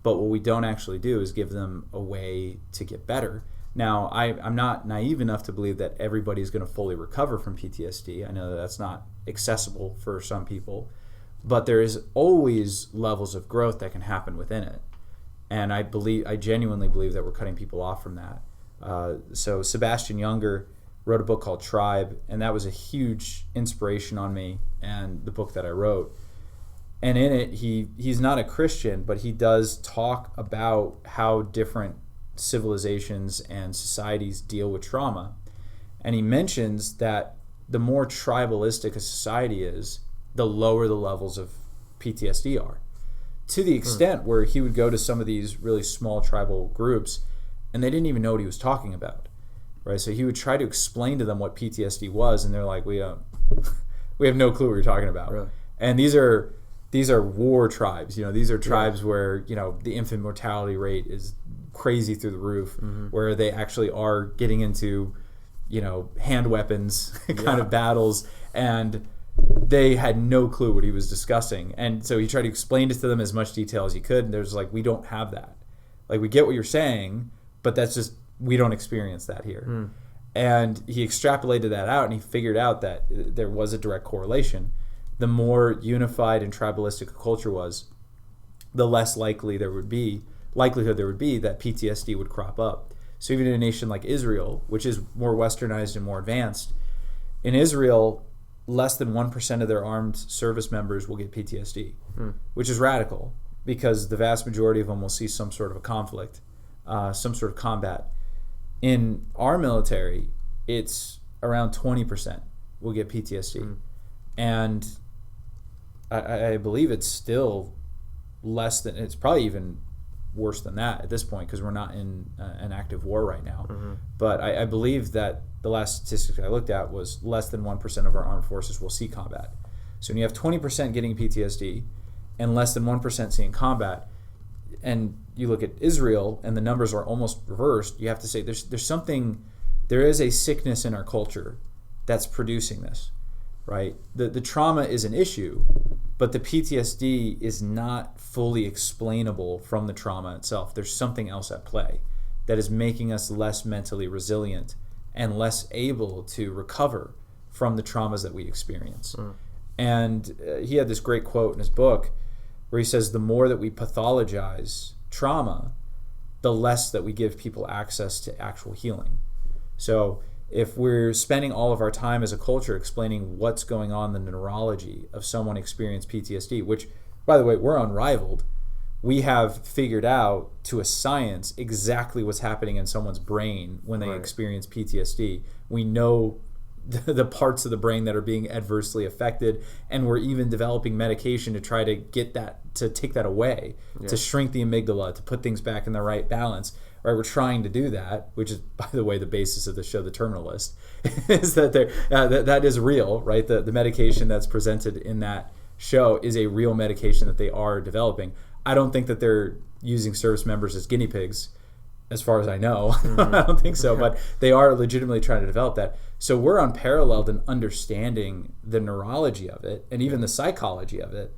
but what we don't actually do is give them a way to get better. Now, I'm not naive enough to believe that everybody's going to fully recover from PTSD. I know that that's not accessible for some people, but there is always levels of growth that can happen within it. And I genuinely believe that we're cutting people off from that. So Sabastian Junger wrote a book called Tribe, and that was a huge inspiration on me and the book that I wrote. And in it, he's not a Christian, but he does talk about how different civilizations and societies deal with trauma. And he mentions that the more tribalistic a society is, the lower the levels of PTSD are. To the extent where he would go to some of these really small tribal groups, and they didn't even know what he was talking about, right? So he would try to explain to them what PTSD was, and they're like, we have no clue what you're talking about. Really? And these are war tribes. These are tribes where the infant mortality rate is crazy through the roof, where they actually are getting into hand weapons kind of battles, and they had no clue what he was discussing. And so he tried to explain it to them as much detail as he could, and there's like, we don't have that. Like, we get what you're saying, but that's just, we don't experience that here. And he extrapolated that out, and he figured out that there was a direct correlation. The more unified and tribalistic a culture was, the less likelihood there would be that PTSD would crop up. So even in a nation like Israel, which is more westernized and more advanced, in Israel, less than 1% of their armed service members will get PTSD, which is radical, because the vast majority of them will see some sort of a conflict, some sort of combat. In our military, it's around 20% will get PTSD. And I believe it's still less than, it's probably even worse than that at this point, because we're not in an active war right now. But I believe that the last statistic I looked at was less than 1% of our armed forces will see combat. So when you have 20% getting PTSD and less than 1% seeing combat, and you look at Israel and the numbers are almost reversed, you have to say there is a sickness in our culture that's producing this, right? The trauma is an issue, but the PTSD is not fully explainable from the trauma itself. There's something else at play that is making us less mentally resilient and less able to recover from the traumas that we experience. And he had this great quote in his book where he says, the more that we pathologize trauma, the less that we give people access to actual healing. So if we're spending all of our time as a culture explaining what's going on in the neurology of someone experiencing PTSD, which, by the way, we're unrivaled. We have figured out to a science exactly what's happening in someone's brain when they experience PTSD. We know the parts of the brain that are being adversely affected, and we're even developing medication to try to get that, to take that away, to shrink the amygdala, to put things back in the right balance. Right, we're trying to do that, which is, by the way, the basis of the show, The Terminalist, is that that is real, right? The medication that's presented in that show is a real medication that they are developing. I don't think that they're using service members as guinea pigs, as far as I know. I don't think so, but they are legitimately trying to develop that. So we're unparalleled in understanding the neurology of it and even the psychology of it.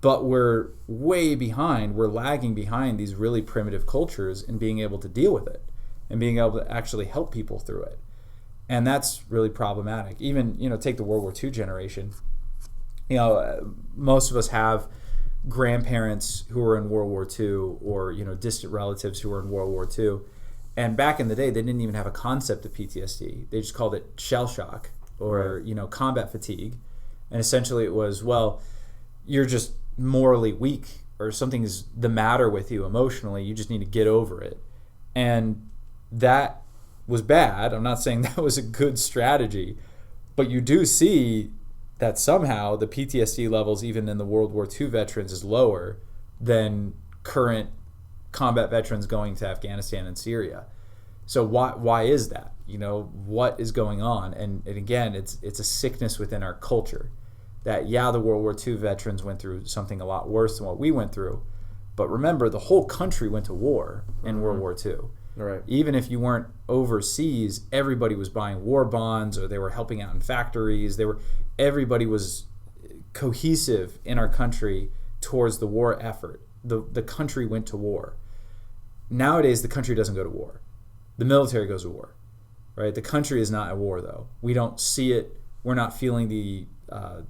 But we're way behind, we're lagging behind these really primitive cultures in being able to deal with it and being able to actually help people through it. And that's really problematic. Even, take the World War II generation. Most of us have grandparents who were in World War II or, distant relatives who were in World War II. And back in the day, they didn't even have a concept of PTSD. They just called it shell shock or, combat fatigue. And essentially it was, well, you're just morally weak or something's the matter with you emotionally. You just need to get over it. And that was bad. I'm not saying that was a good strategy, but you do see that somehow the PTSD levels, even in the World War II veterans, is lower than current combat veterans going to Afghanistan and Syria. So why is that? You know, what is going on? And again, it's a sickness within our culture that, the World War II veterans went through something a lot worse than what we went through. But remember, the whole country went to war in World War II. Right. Even if you weren't overseas, everybody was buying war bonds, or they were helping out in factories. Everybody was cohesive in our country towards the war effort. The country went to war. Nowadays, the country doesn't go to war. The military goes to war, right? The country is not at war, though. We don't see it. We're not feeling the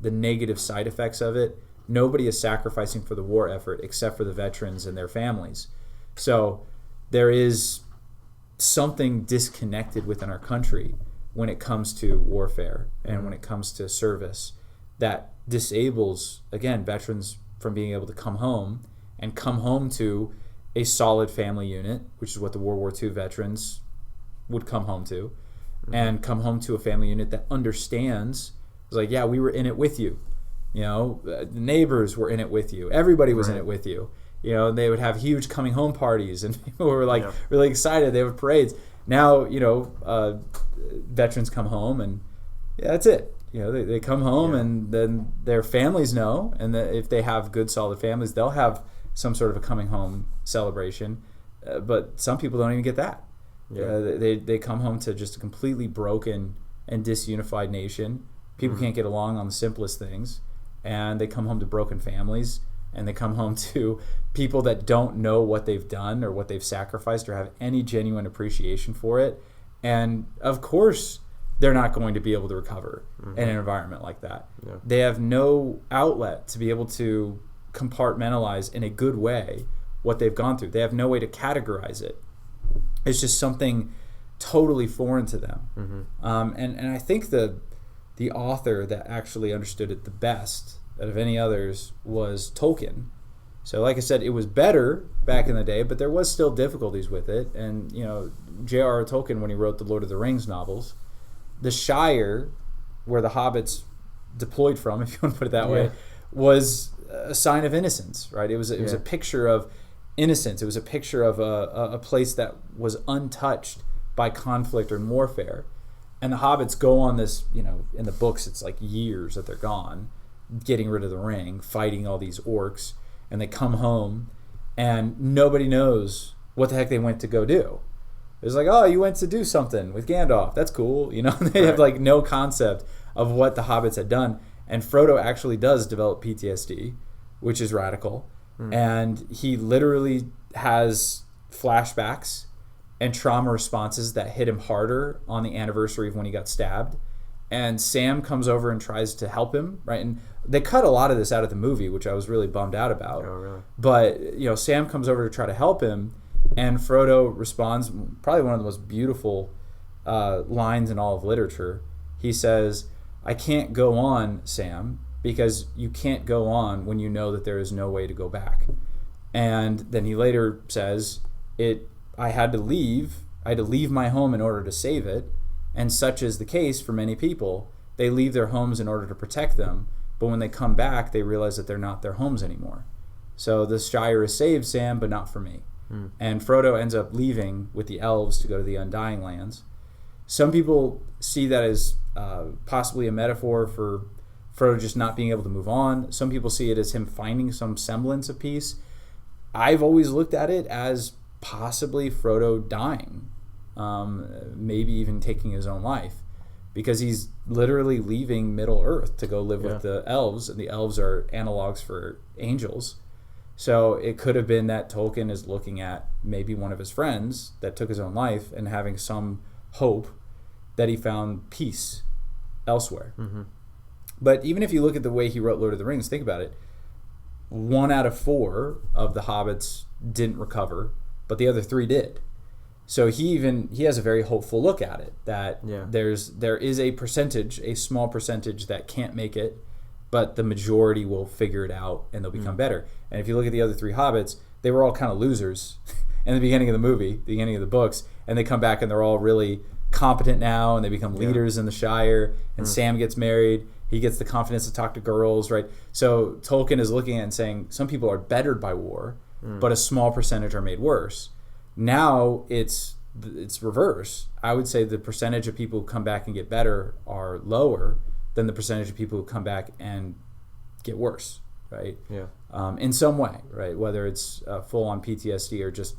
negative side effects of it. Nobody is sacrificing for the war effort except for the veterans and their families. So there is something disconnected within our country when it comes to warfare and when it comes to service that disables, again, veterans from being able to come home to a solid family unit, which is what the World War II veterans would come home to, and come home to a family unit that understands, it's like, we were in it with you. You know, the neighbors were in it with you. Everybody was in it with you. You know, they would have huge coming home parties, and people were like really excited. They would parades. Now, veterans come home, and that's it. You know, they come home, and then their families know, and if they have good, solid families, they'll have some sort of a coming home celebration. But some people don't even get that. They come home to just a completely broken and disunified nation. People can't get along on the simplest things, and they come home to broken families, and they come home to people that don't know what they've done or what they've sacrificed or have any genuine appreciation for it. And of course, they're not going to be able to recover in an environment like that. Yeah. They have no outlet to be able to compartmentalize in a good way what they've gone through. They have no way to categorize it. It's just something totally foreign to them. And I think the author that actually understood it the best out of any others was Tolken. So like I said, it was better back in the day, but there was still difficulties with it. And, J.R.R. Tolkien, when he wrote the Lord of the Rings novels, the Shire, where the hobbits deployed from, if you want to put it that way, was a sign of innocence, right? It was a picture of innocence. It was a picture of a place that was untouched by conflict or warfare. And the hobbits go on this, in the books, it's like years that they're gone, getting rid of the ring, fighting all these orcs, and they come home, and nobody knows what the heck they went to go do. It's like, oh, you went to do something with Gandalf. That's cool. They have like no concept of what the hobbits had done. And Frodo actually does develop PTSD, which is radical. And he literally has flashbacks and trauma responses that hit him harder on the anniversary of when he got stabbed. And Sam comes over and tries to help him, right? And they cut a lot of this out of the movie, which I was really bummed out about. Oh, really? But, Sam comes over to try to help him, and Frodo responds, probably one of the most beautiful lines in all of literature. He says, "I can't go on, Sam, because you can't go on when you know that there is no way to go back." And then he later says, I had to leave my home in order to save it, and such is the case for many people. They leave their homes in order to protect them, but when they come back, they realize that they're not their homes anymore. So the Shire is saved, Sam, but not for me. And Frodo ends up leaving with the elves to go to the Undying Lands. Some people see that as possibly a metaphor for Frodo just not being able to move on. Some people see it as him finding some semblance of peace. I've always looked at it as possibly Frodo dying, maybe even taking his own life, because he's literally leaving Middle-earth to go live with the elves, and the elves are analogs for angels. So it could have been that Tolkien is looking at maybe one of his friends that took his own life and having some hope that he found peace elsewhere. But even if you look at the way he wrote Lord of the Rings, think about it. 1 out of 4 of the hobbits didn't recover, but the other 3 did. So he has a very hopeful look at it, that there is a small percentage that can't make it, but the majority will figure it out and they'll become better. And if you look at the other 3 hobbits, they were all kind of losers in the beginning of the movie, the beginning of the books, and they come back and they're all really competent now, and they become leaders in the Shire, and Sam gets married. He gets the confidence to talk to girls, right? So Tolkien is looking at it and saying some people are bettered by war, but a small percentage are made worse. Now it's reverse. I would say the percentage of people who come back and get better are lower than the percentage of people who come back and get worse, right? Yeah. In some way, right? Whether it's full-on PTSD or just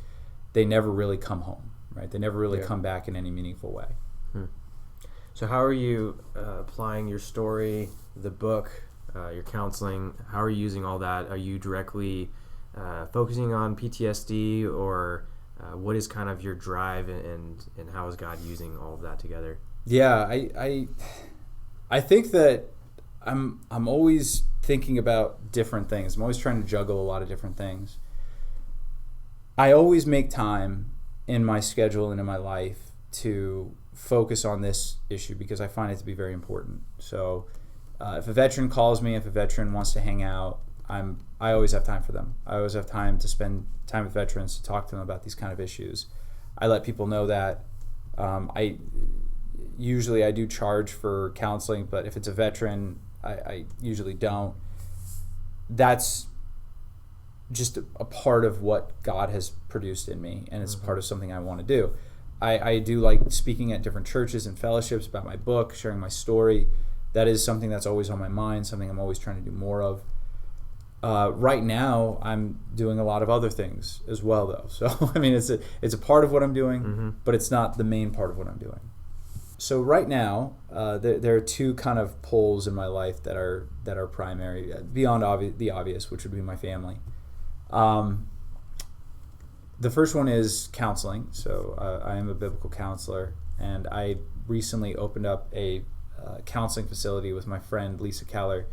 they never really come home, right? They never really come back in any meaningful way. So how are you applying your story, the book, your counseling? How are you using all that? Are you directly focusing on PTSD, or what is kind of your drive, and how is God using all of that together? Yeah, I think that I'm always thinking about different things. I'm always trying to juggle a lot of different things. I always make time in my schedule and in my life to focus on this issue because I find it to be very important. So if a veteran calls me, if a veteran wants to hang out, I always have time for them. I always have time to spend time with veterans, to talk to them about these kind of issues. I let people know that. I do charge for counseling, but if it's a veteran, I usually don't. That's just a part of what God has produced in me, and it's part of something I want to do. I do like speaking at different churches and fellowships about my book, sharing my story. That is something that's always on my mind, something I'm always trying to do more of. Right now, I'm doing a lot of other things as well, though. So, I mean, it's a part of what I'm doing, but it's not the main part of what I'm doing. So right now, there are two kind of poles in my life that are primary, beyond the obvious, which would be my family. The first one is counseling. So I am a biblical counselor, and I recently opened up a counseling facility with my friend Lisa Keller.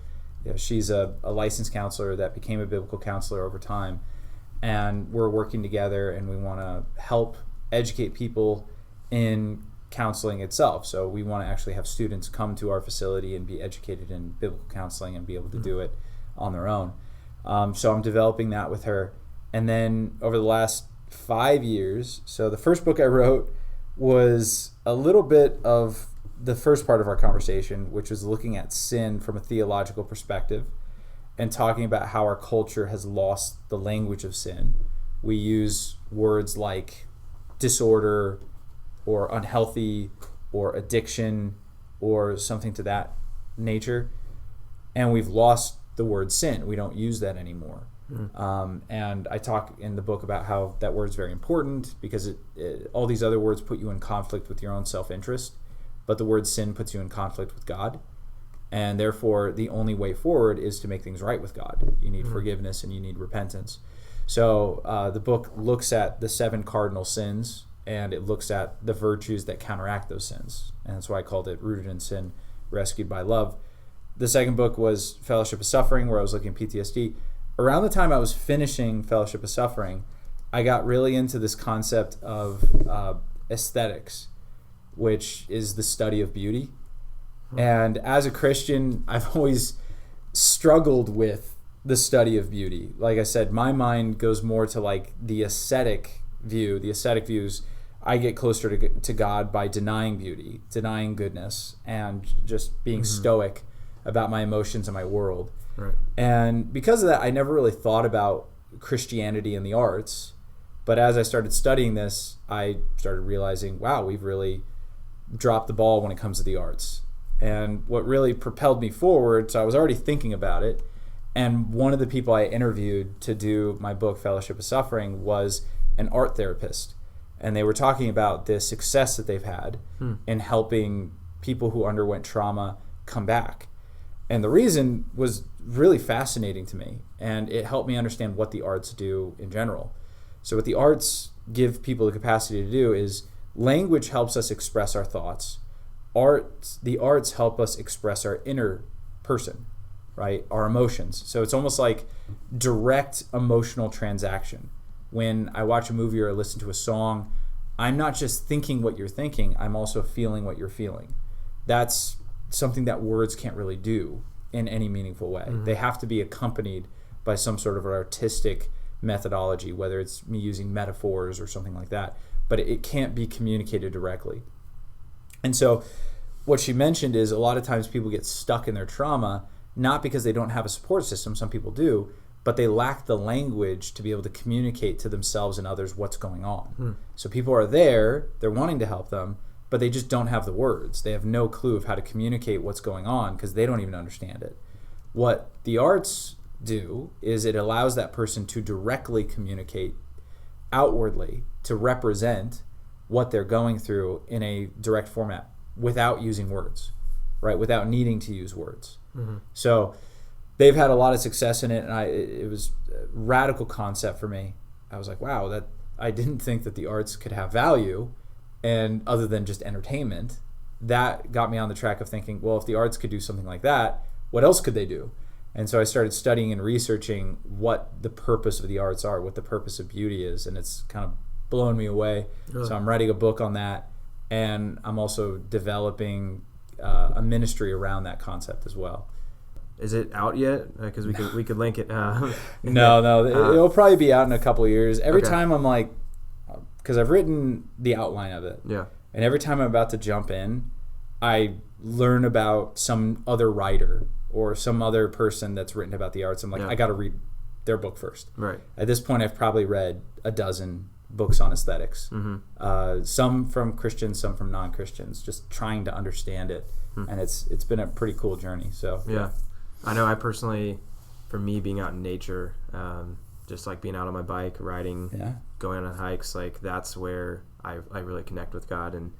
She's a licensed counselor that became a biblical counselor over time, and we're working together, and we want to help educate people in counseling itself. So we want to actually have students come to our facility and be educated in biblical counseling and be able to do it on their own. So I'm developing that with her. And then over the last 5 years, so the first book I wrote was a little bit of the first part of our conversation, which was looking at sin from a theological perspective and talking about how our culture has lost the language of sin. We use words like disorder or unhealthy or addiction or something to that nature, and we've lost the word sin. We don't use that anymore. And I talk in the book about how that word is very important because all these other words put you in conflict with your own self-interest, but the word sin puts you in conflict with God, and therefore the only way forward is to make things right with God. You need forgiveness and you need repentance. So the book looks at the 7 cardinal sins, and it looks at the virtues that counteract those sins, and that's why I called it Rooted in Sin, Rescued by Love. The second book was Fellowship of Suffering, where I was looking at PTSD. Around the time I was finishing Fellowship of Suffering, I got really into this concept of aesthetics, which is the study of beauty. And as a Christian, I've always struggled with the study of beauty. Like I said, my mind goes more to like the ascetic view. The ascetic views, I get closer to God by denying beauty, denying goodness, and just being stoic about my emotions and my world. Right. And because of that, I never really thought about Christianity and the arts. But as I started studying this, I started realizing, wow, we've really dropped the ball when it comes to the arts. And what really propelled me forward, so I was already thinking about it, and one of the people I interviewed to do my book, Fellowship of Suffering, was an art therapist. And they were talking about the success that they've had in helping people who underwent trauma come back. And the reason was really fascinating to me, and it helped me understand what the arts do in general. So what the arts give people the capacity to do is language helps us express our thoughts. The arts help us express our inner person, right? Our emotions. So it's almost like direct emotional transaction. When I watch a movie or I listen to a song, I'm not just thinking what you're thinking, I'm also feeling what you're feeling. That's something that words can't really do in any meaningful way. They have to be accompanied by some sort of artistic methodology, whether it's me using metaphors or something like that. but it can't be communicated directly. And so what she mentioned is a lot of times people get stuck in their trauma, not because they don't have a support system, some people do, but they lack the language to be able to communicate to themselves and others what's going on. So people are there, they're wanting to help them, but they just don't have the words. They have no clue of how to communicate what's going on because they don't even understand it. What the arts do is it allows that person to directly communicate outwardly to represent what they're going through in a direct format without using words, right? Without needing to use words. So they've had a lot of success in it, and it was a radical concept for me. I was like, wow, that I didn't think that the arts could have value, and other than just entertainment. That got me on the track of thinking, well, if the arts could do something like that, what else could they do? And so I started studying and researching what the purpose of the arts are, what the purpose of beauty is, and it's kind of blown me away. Really? So I'm writing a book on that, and I'm also developing a ministry around that concept as well. Is it out yet? Because we could link it. No, it'll probably be out in a couple of years. Every time I'm like, because I've written the outline of it, and every time I'm about to jump in, I learn about some other writer or some other person that's written about the arts. I'm like, I got to read their book first. Right. At this point, I've probably read a dozen books on aesthetics. Some from Christians, some from non-Christians, just trying to understand it. And it's been a pretty cool journey. So yeah. I know I personally, for me being out in nature, just like being out on my bike, riding, going on hikes, like that's where I really connect with God, and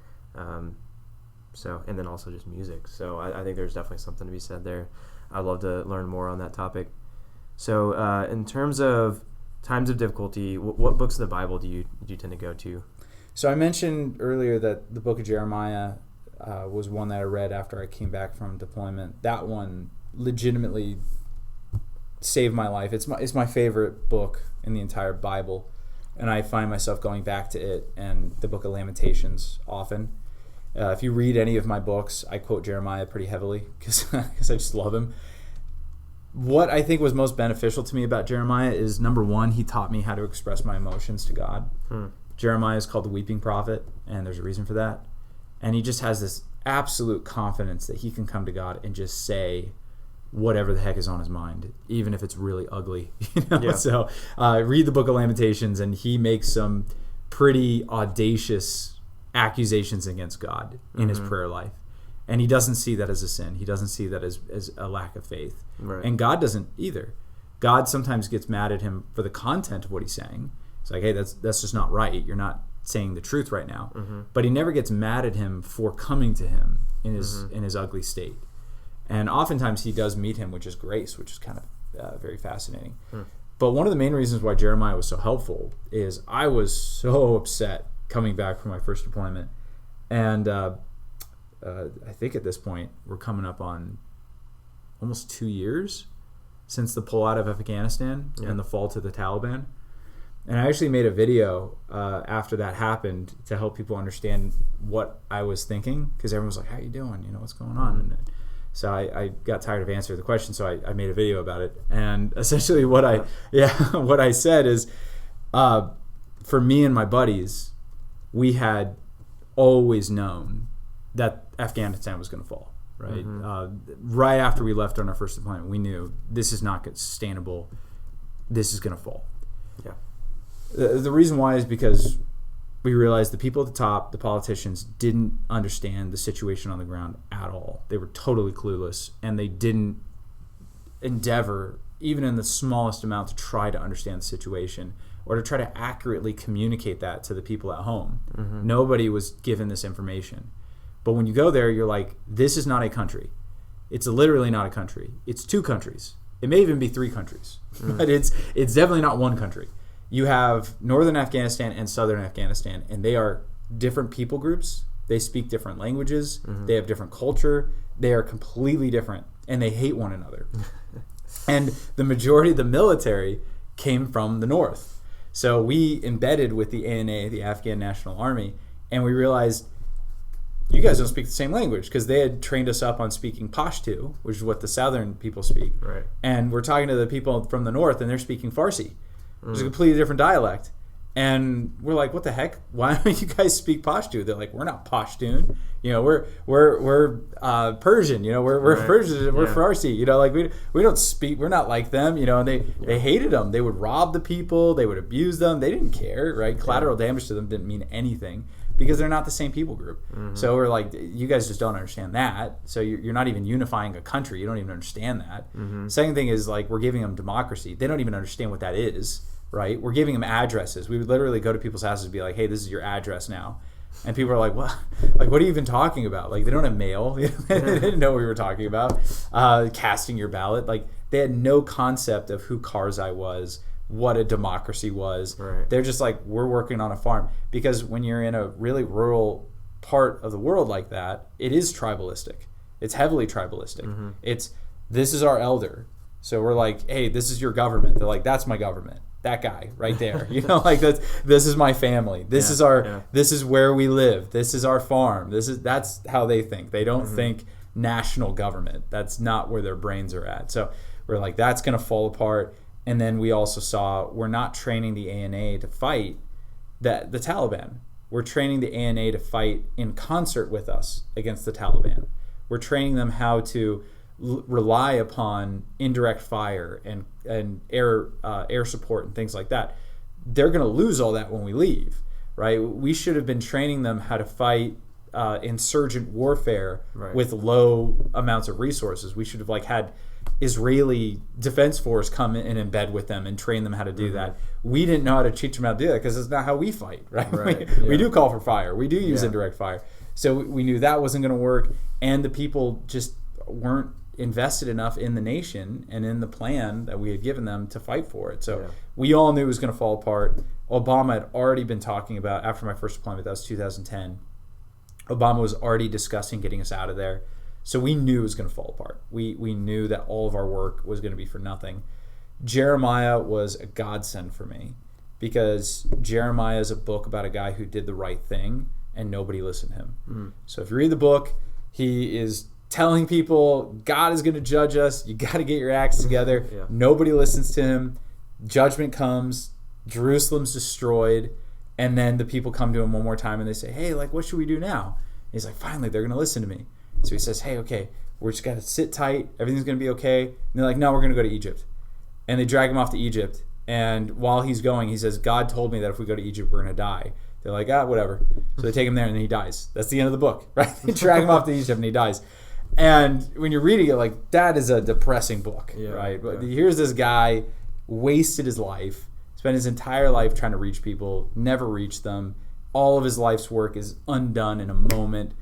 and then also just music. So I think there's definitely something to be said there. I'd love to learn more on that topic. So in terms of times of difficulty, what books of the Bible do you tend to go to? So I mentioned earlier that the book of Jeremiah was one that I read after I came back from deployment. That one legitimately saved my life. It's my favorite book in the entire Bible, and I find myself going back to it and the book of Lamentations often. If you read any of my books, I quote Jeremiah pretty heavily because I just love him. What I think was most beneficial to me about Jeremiah is, number one, he taught me how to express my emotions to God. Jeremiah is called the weeping prophet, and there's a reason for that. And he just has this absolute confidence that he can come to God and just say whatever the heck is on his mind, even if it's really ugly. So read the book of Lamentations, and he makes some pretty audacious accusations against God in his prayer life. And he doesn't see that as a sin. He doesn't see that as a lack of faith. Right. And God doesn't either. God sometimes gets mad at him for the content of what he's saying. It's like, hey, that's just not right. You're not saying the truth right now. But he never gets mad at him for coming to him in his ugly state. And oftentimes he does meet him with just grace, which is kind of very fascinating. But one of the main reasons why Jeremiah was so helpful is I was so upset coming back from my first deployment. And I think at this point we're coming up on almost 2 years since the pullout of Afghanistan and the fall to the Taliban. And I actually made a video after that happened to help people understand what I was thinking, because everyone was like, how you doing? What's going on? And so I got tired of answering the question, so I made a video about it. And essentially what I said is, for me and my buddies, we had always known that Afghanistan was going to fall, right? Right after we left on our first deployment, we knew this is not sustainable. This is going to fall. Yeah. The reason why is because we realized the people at the top, the politicians, didn't understand the situation on the ground at all. They were totally clueless, and they didn't endeavor, even in the smallest amount, to try to understand the situation or to try to accurately communicate that to the people at home. Nobody was given this information. But when you go there, you're like, this is not a country. It's literally not a country. It's two countries. It may even be three countries, but it's definitely not one country. You have northern Afghanistan and southern Afghanistan, and they are different people groups. They speak different languages. They have different culture. They are completely different, and they hate one another. And the majority of the military came from the north. So we embedded with the ANA, the Afghan National Army, and we realized, you guys don't speak the same language, because they had trained us up on speaking Pashto, which is what the southern people speak. Right. And we're talking to the people from the north, and they're speaking Farsi, which is a completely different dialect. And we're like, what the heck? Why don't you guys speak Pashto? They're like, we're not Pashtun. We're Persian. We're right. Persian. We're Farsi. Like we don't speak. We're not like them. And they hated them. They would rob the people. They would abuse them. They didn't care. Right? Collateral damage to them didn't mean anything because they're not the same people group. Mm-hmm. So we're like, you guys just don't understand that. So you're not even unifying a country. You don't even understand that. Mm-hmm. Second thing is like we're giving them democracy. They don't even understand what that is. Right? We're giving them addresses. We would literally go to people's houses and be like, hey, this is your address now. And people are like, what? Like, what are you even talking about? Like, they don't have mail. They didn't know what we were talking about. Casting your ballot. Like, they had no concept of who Karzai was, what a democracy was. Right. They're just like, we're working on a farm. Because when you're in a really rural part of the world like that, it is tribalistic. It's heavily tribalistic. Mm-hmm. This is our elder. So we're like, hey, this is your government. They're like, that's my government. That guy right there, like this is my family. This is where we live. This is our farm. That's how they think. They don't think national government. That's not where their brains are at. So we're like, that's going to fall apart. And then we also saw we're not training the ANA to fight the Taliban. We're training the ANA to fight in concert with us against the Taliban. We're training them how to rely upon indirect fire and air support and things like that. They're going to lose all that when we leave, right? We should have been training them how to fight insurgent warfare with low amounts of resources. We should have had Israeli Defense Force come in and embed with them and train them how to do that. We didn't know how to teach them how to do that because it's not how we fight, right? We do call for fire. We do use indirect fire. So we knew that wasn't going to work, and the people just weren't invested enough in the nation and in the plan that we had given them to fight for it. So we all knew it was going to fall apart. Obama had already been talking about, after my first deployment, that was 2010, Obama was already discussing getting us out of there. So we knew it was going to fall apart. We knew that all of our work was going to be for nothing. Jeremiah was a godsend for me because Jeremiah is a book about a guy who did the right thing and nobody listened to him. Mm-hmm. So if you read the book, he is telling people God is going to judge us. You got to get your acts together. Nobody listens to him. Judgment comes. Jerusalem's destroyed. And then the people come to him one more time and they say, hey, what should we do now? And he's like, finally, they're going to listen to me. So he says, hey, okay, we're just got to sit tight. Everything's going to be okay. And they're like, no, we're going to go to Egypt. And they drag him off to Egypt. And while he's going, he says, God told me that if we go to Egypt, we're going to die. They're like, whatever. So they take him there and then he dies. That's the end of the book, right? They drag him off to Egypt and he dies. And when you're reading it, that is a depressing book, right? But here's this guy, wasted his life, spent his entire life trying to reach people, never reached them. All of his life's work is undone in a moment.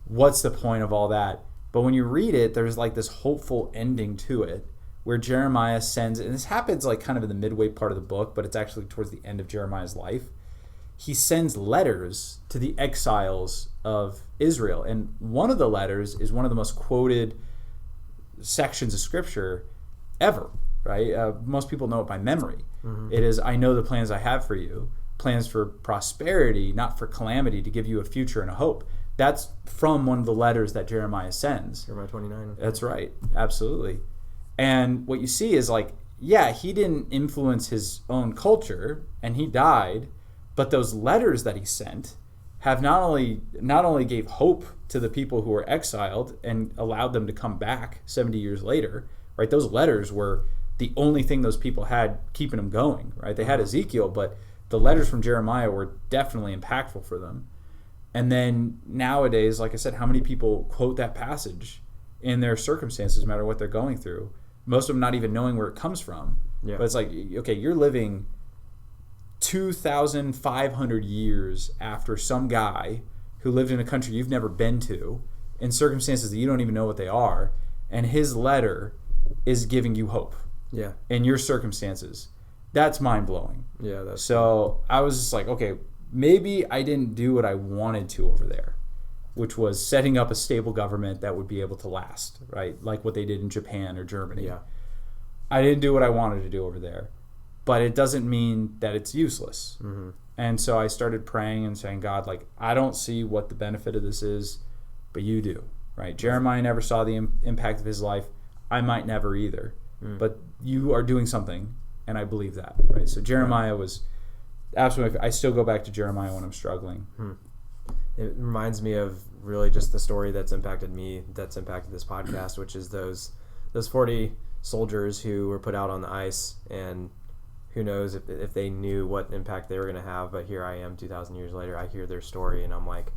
What's the point of all that? But when you read it, there's this hopeful ending to it where Jeremiah sends, and this happens kind of in the midway part of the book, but it's actually towards the end of Jeremiah's life. He sends letters to the exiles of Israel. And one of the letters is one of the most quoted sections of scripture ever, right? Most people know it by memory. Mm-hmm. It is, I know the plans I have for you, plans for prosperity, not for calamity, to give you a future and a hope. That's from one of the letters that Jeremiah sends. Jeremiah 29. That's right. Absolutely. And what you see is he didn't influence his own culture and he died, but those letters that he sent have not only gave hope to the people who were exiled and allowed them to come back 70 years later, right? Those letters were the only thing those people had keeping them going, right? They had Ezekiel, but the letters from Jeremiah were definitely impactful for them. And then nowadays, like I said, how many people quote that passage in their circumstances, no matter what they're going through? Most of them not even knowing where it comes from. Yeah. But it's okay, you're living 2,500 years after some guy who lived in a country you've never been to in circumstances that you don't even know what they are, and his letter is giving you hope in your circumstances. That's mind-blowing. So I was just okay, maybe I didn't do what I wanted to over there, which was setting up a stable government that would be able to last, right? Like what they did in Japan or Germany. I didn't do what I wanted to do over there. But it doesn't mean that it's useless. Mm-hmm. And so I started praying and saying, God, I don't see what the benefit of this is, but you do, right? Jeremiah never saw the impact of his life. I might never either. But you are doing something, and I believe that, right? So Jeremiah was absolutely, I still go back to Jeremiah when I'm struggling. It reminds me of really just the story that's impacted me, that's impacted this podcast, which is those 40 soldiers who were put out on the ice, and who knows if they knew what impact they were going to have. But here I am 2,000 years later, I hear their story and I'm like,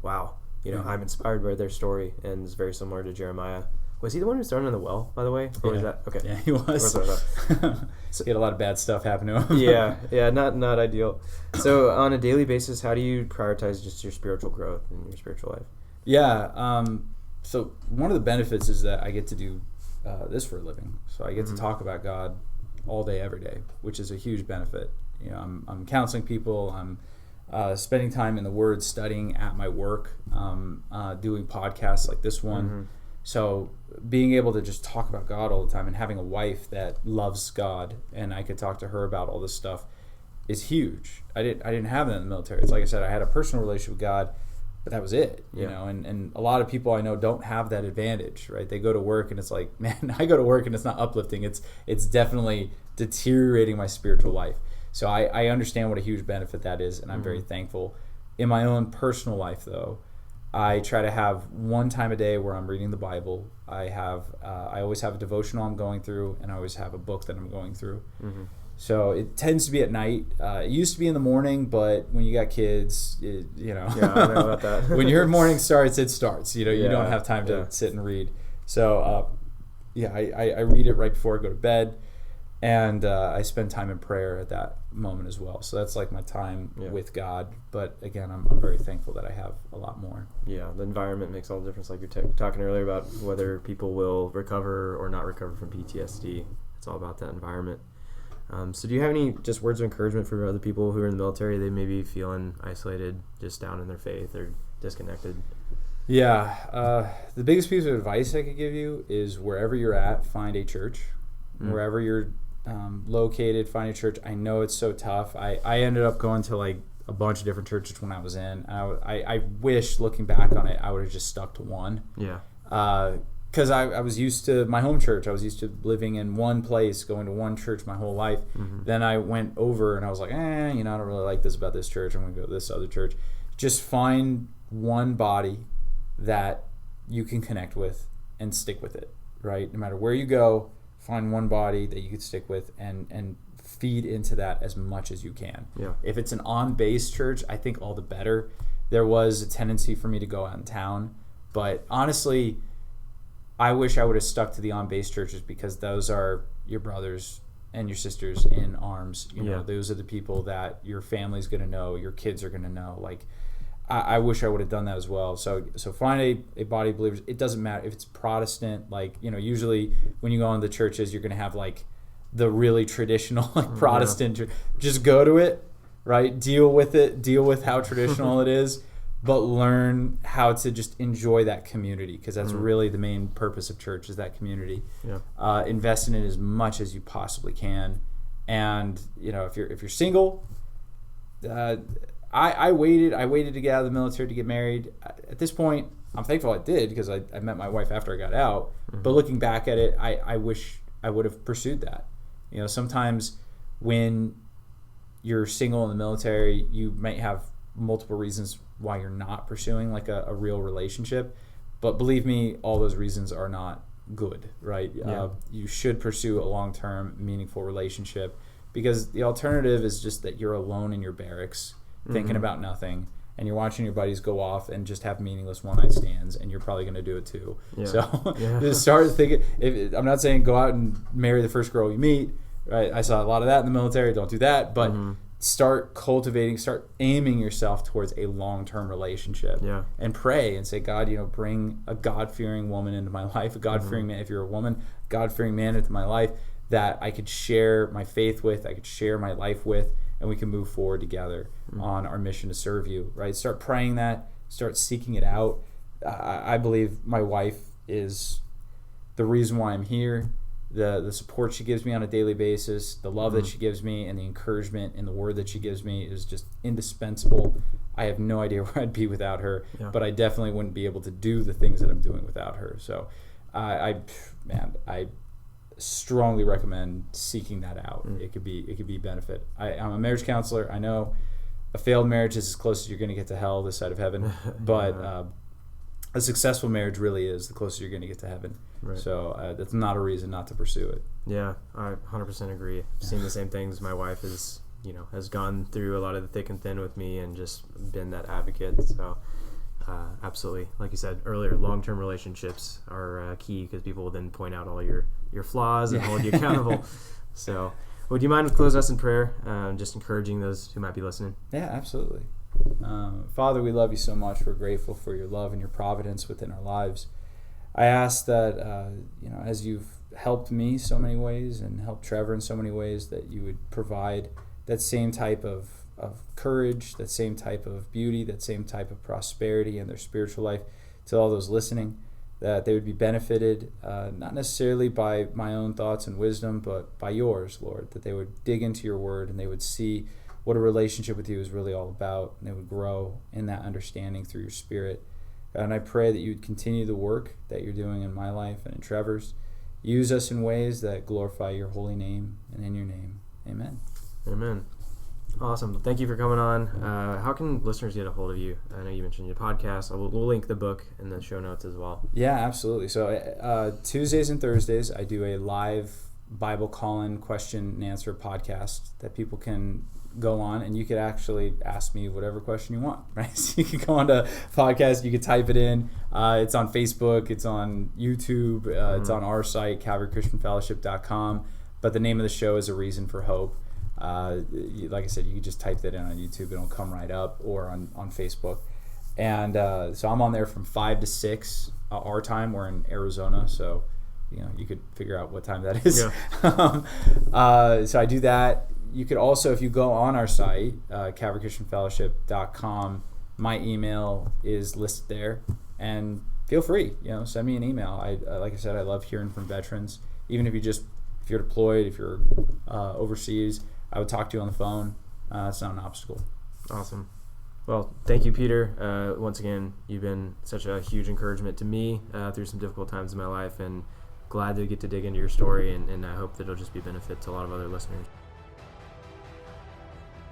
wow, I'm inspired by their story. And it's very similar to Jeremiah. Was he the one who was thrown in the well, by the way? Or was that okay? Yeah, he was. So he had a lot of bad stuff happen to him. yeah, not ideal. So on a daily basis, how do you prioritize just your spiritual growth and your spiritual life? Yeah, so one of the benefits is that I get to do this for a living. So I get to talk about God all day, every day, which is a huge benefit. I'm counseling people. I'm spending time in the Word, studying at my work, doing podcasts like this one. So being able to just talk about God all the time and having a wife that loves God and I could talk to her about all this stuff is huge. I didn't have that in the military. It's like I said, I had a personal relationship with God, but that was it, and a lot of people I know don't have that advantage, right? They go to work and it's like, man, I go to work and it's not uplifting. It's definitely deteriorating my spiritual life. So I understand what a huge benefit that is, and I'm very thankful. In my own personal life, though, I try to have one time a day where I'm reading the Bible. I always have a devotional I'm going through, and I always have a book that I'm going through. So it tends to be at night. It used to be in the morning, but when you got kids, Yeah, I know about that. when your morning starts, it starts. You don't have time to sit and read. So I read it right before I go to bed, and I spend time in prayer at that moment as well. So that's like my time with God. But again, I'm very thankful that I have a lot more. Yeah, the environment makes all the difference. Like you're talking earlier about whether people will recover or not recover from PTSD. It's all about that environment. So do you have any just words of encouragement for other people who are in the military? They may be feeling isolated, just down in their faith or disconnected. Yeah. The biggest piece of advice I could give you is wherever you're at, find a church. Wherever you're located, find a church. I know it's so tough. I ended up going to like a bunch of different churches when I was in. I wish, looking back on it, I would have just stuck to one. Yeah. Because I was used to my home church. I was used to living in one place, going to one church my whole life. Then I went over and I was like, I don't really like this about this church. I'm going to go to this other church. Just find one body that you can connect with and stick with it, right? No matter where you go, find one body that you could stick with and feed into that as much as you can. Yeah. If it's an on-base church, I think all the better. There was a tendency for me to go out in town, but honestly, I wish I would have stuck to the on-base churches because those are your brothers and your sisters in arms. Those are the people that your family's going to know, your kids are going to know. Like, I wish I would have done that as well. So find a body of believers. It doesn't matter if it's Protestant. Like, usually when you go into the churches, you're going to have like the really traditional Protestant church. Just go to it, right? Deal with it. Deal with how traditional it is, but learn how to just enjoy that community, because that's really the main purpose of church, is that community. Yeah. Invest in it as much as you possibly can, and if you're single. I waited to get out of the military to get married. At this point, I'm thankful I did, because I met my wife after I got out. But looking back at it, I wish I would have pursued that. Sometimes when you're single in the military, you might have multiple reasons why you're not pursuing like a real relationship. But believe me, all those reasons are not good, right? Yeah. You should pursue a long-term, meaningful relationship, because the alternative is just that you're alone in your barracks, thinking about nothing, and you're watching your buddies go off and just have meaningless one-night stands, and you're probably going to do it too. Yeah. So just start thinking. I'm not saying go out and marry the first girl you meet, right? I saw a lot of that in the military. Don't do that, but start aiming yourself towards a long-term relationship. Yeah. And pray and say, God, bring a God-fearing woman into my life, a God-fearing man, if you're a woman, God-fearing man into my life that I could share my faith with, I could share my life with, and we can move forward together on our mission to serve you, right? Start praying that, start seeking it out. I believe my wife is the reason why I'm here. The support she gives me on a daily basis, the love that she gives me, and the encouragement and the word that she gives me is just indispensable. I have no idea where I'd be without her, but I definitely wouldn't be able to do the things that I'm doing without her. So strongly recommend seeking that out. It could be benefit. I'm a marriage counselor. I know a failed marriage is as close as you're going to get to hell this side of heaven, but a successful marriage really is the closer you're going to get to heaven. Right. So that's not a reason not to pursue it. Yeah, I 100% agree. I've seen the same things. My wife has gone through a lot of the thick and thin with me and just been that advocate. So absolutely, like you said earlier, long-term relationships are key because people will then point out all your flaws and hold you accountable. So would you mind to close us in prayer, just encouraging those who might be listening? Yeah, absolutely. Father, we love you so much. We're grateful for your love and your providence within our lives. I ask that, as you've helped me so many ways and helped Trevor in so many ways, that you would provide that same type of courage, that same type of beauty, that same type of prosperity in their spiritual life to all those listening, that they would be benefited, not necessarily by my own thoughts and wisdom, but by yours, Lord, that they would dig into your word and they would see what a relationship with you is really all about, and they would grow in that understanding through your Spirit. And I pray that you would continue the work that you're doing in my life and in Trevor's. Use us in ways that glorify your holy name, and in your name, amen. Amen. Awesome. Thank you for coming on. How can listeners get a hold of you? I know you mentioned your podcast. We'll link the book in the show notes as well. Yeah, absolutely. So Tuesdays and Thursdays, I do a live Bible call-in question and answer podcast that people can go on, and you could actually ask me whatever question you want, right? So you could go on to podcast, you could type it in. It's on Facebook, it's on YouTube, it's on our site, CalvaryChristianFellowship.com. But the name of the show is A Reason for Hope. Like I said, you can just type that in on YouTube, it'll come right up, or on Facebook. And so I'm on there from 5 to 6 our time. We're in Arizona, so you could figure out what time that is. Yeah. So I do that. You could also, if you go on our site, CalvaryChristianFellowship.com, my email is listed there, and feel free, send me an email. Like I said, I love hearing from veterans. Even if you're deployed, if you're overseas, I would talk to you on the phone. It's not an obstacle. Awesome. Well, thank you, Peter. Once again, you've been such a huge encouragement to me through some difficult times in my life, and glad to get to dig into your story, and I hope that it'll just be benefit to a lot of other listeners.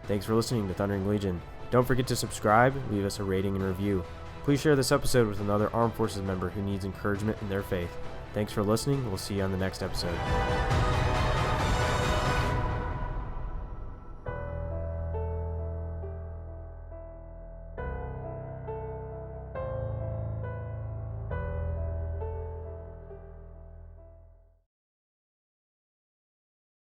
Thanks for listening to Thundering Legion. Don't forget to subscribe, leave us a rating and review. Please share this episode with another Armed Forces member who needs encouragement in their faith. Thanks for listening. We'll see you on the next episode.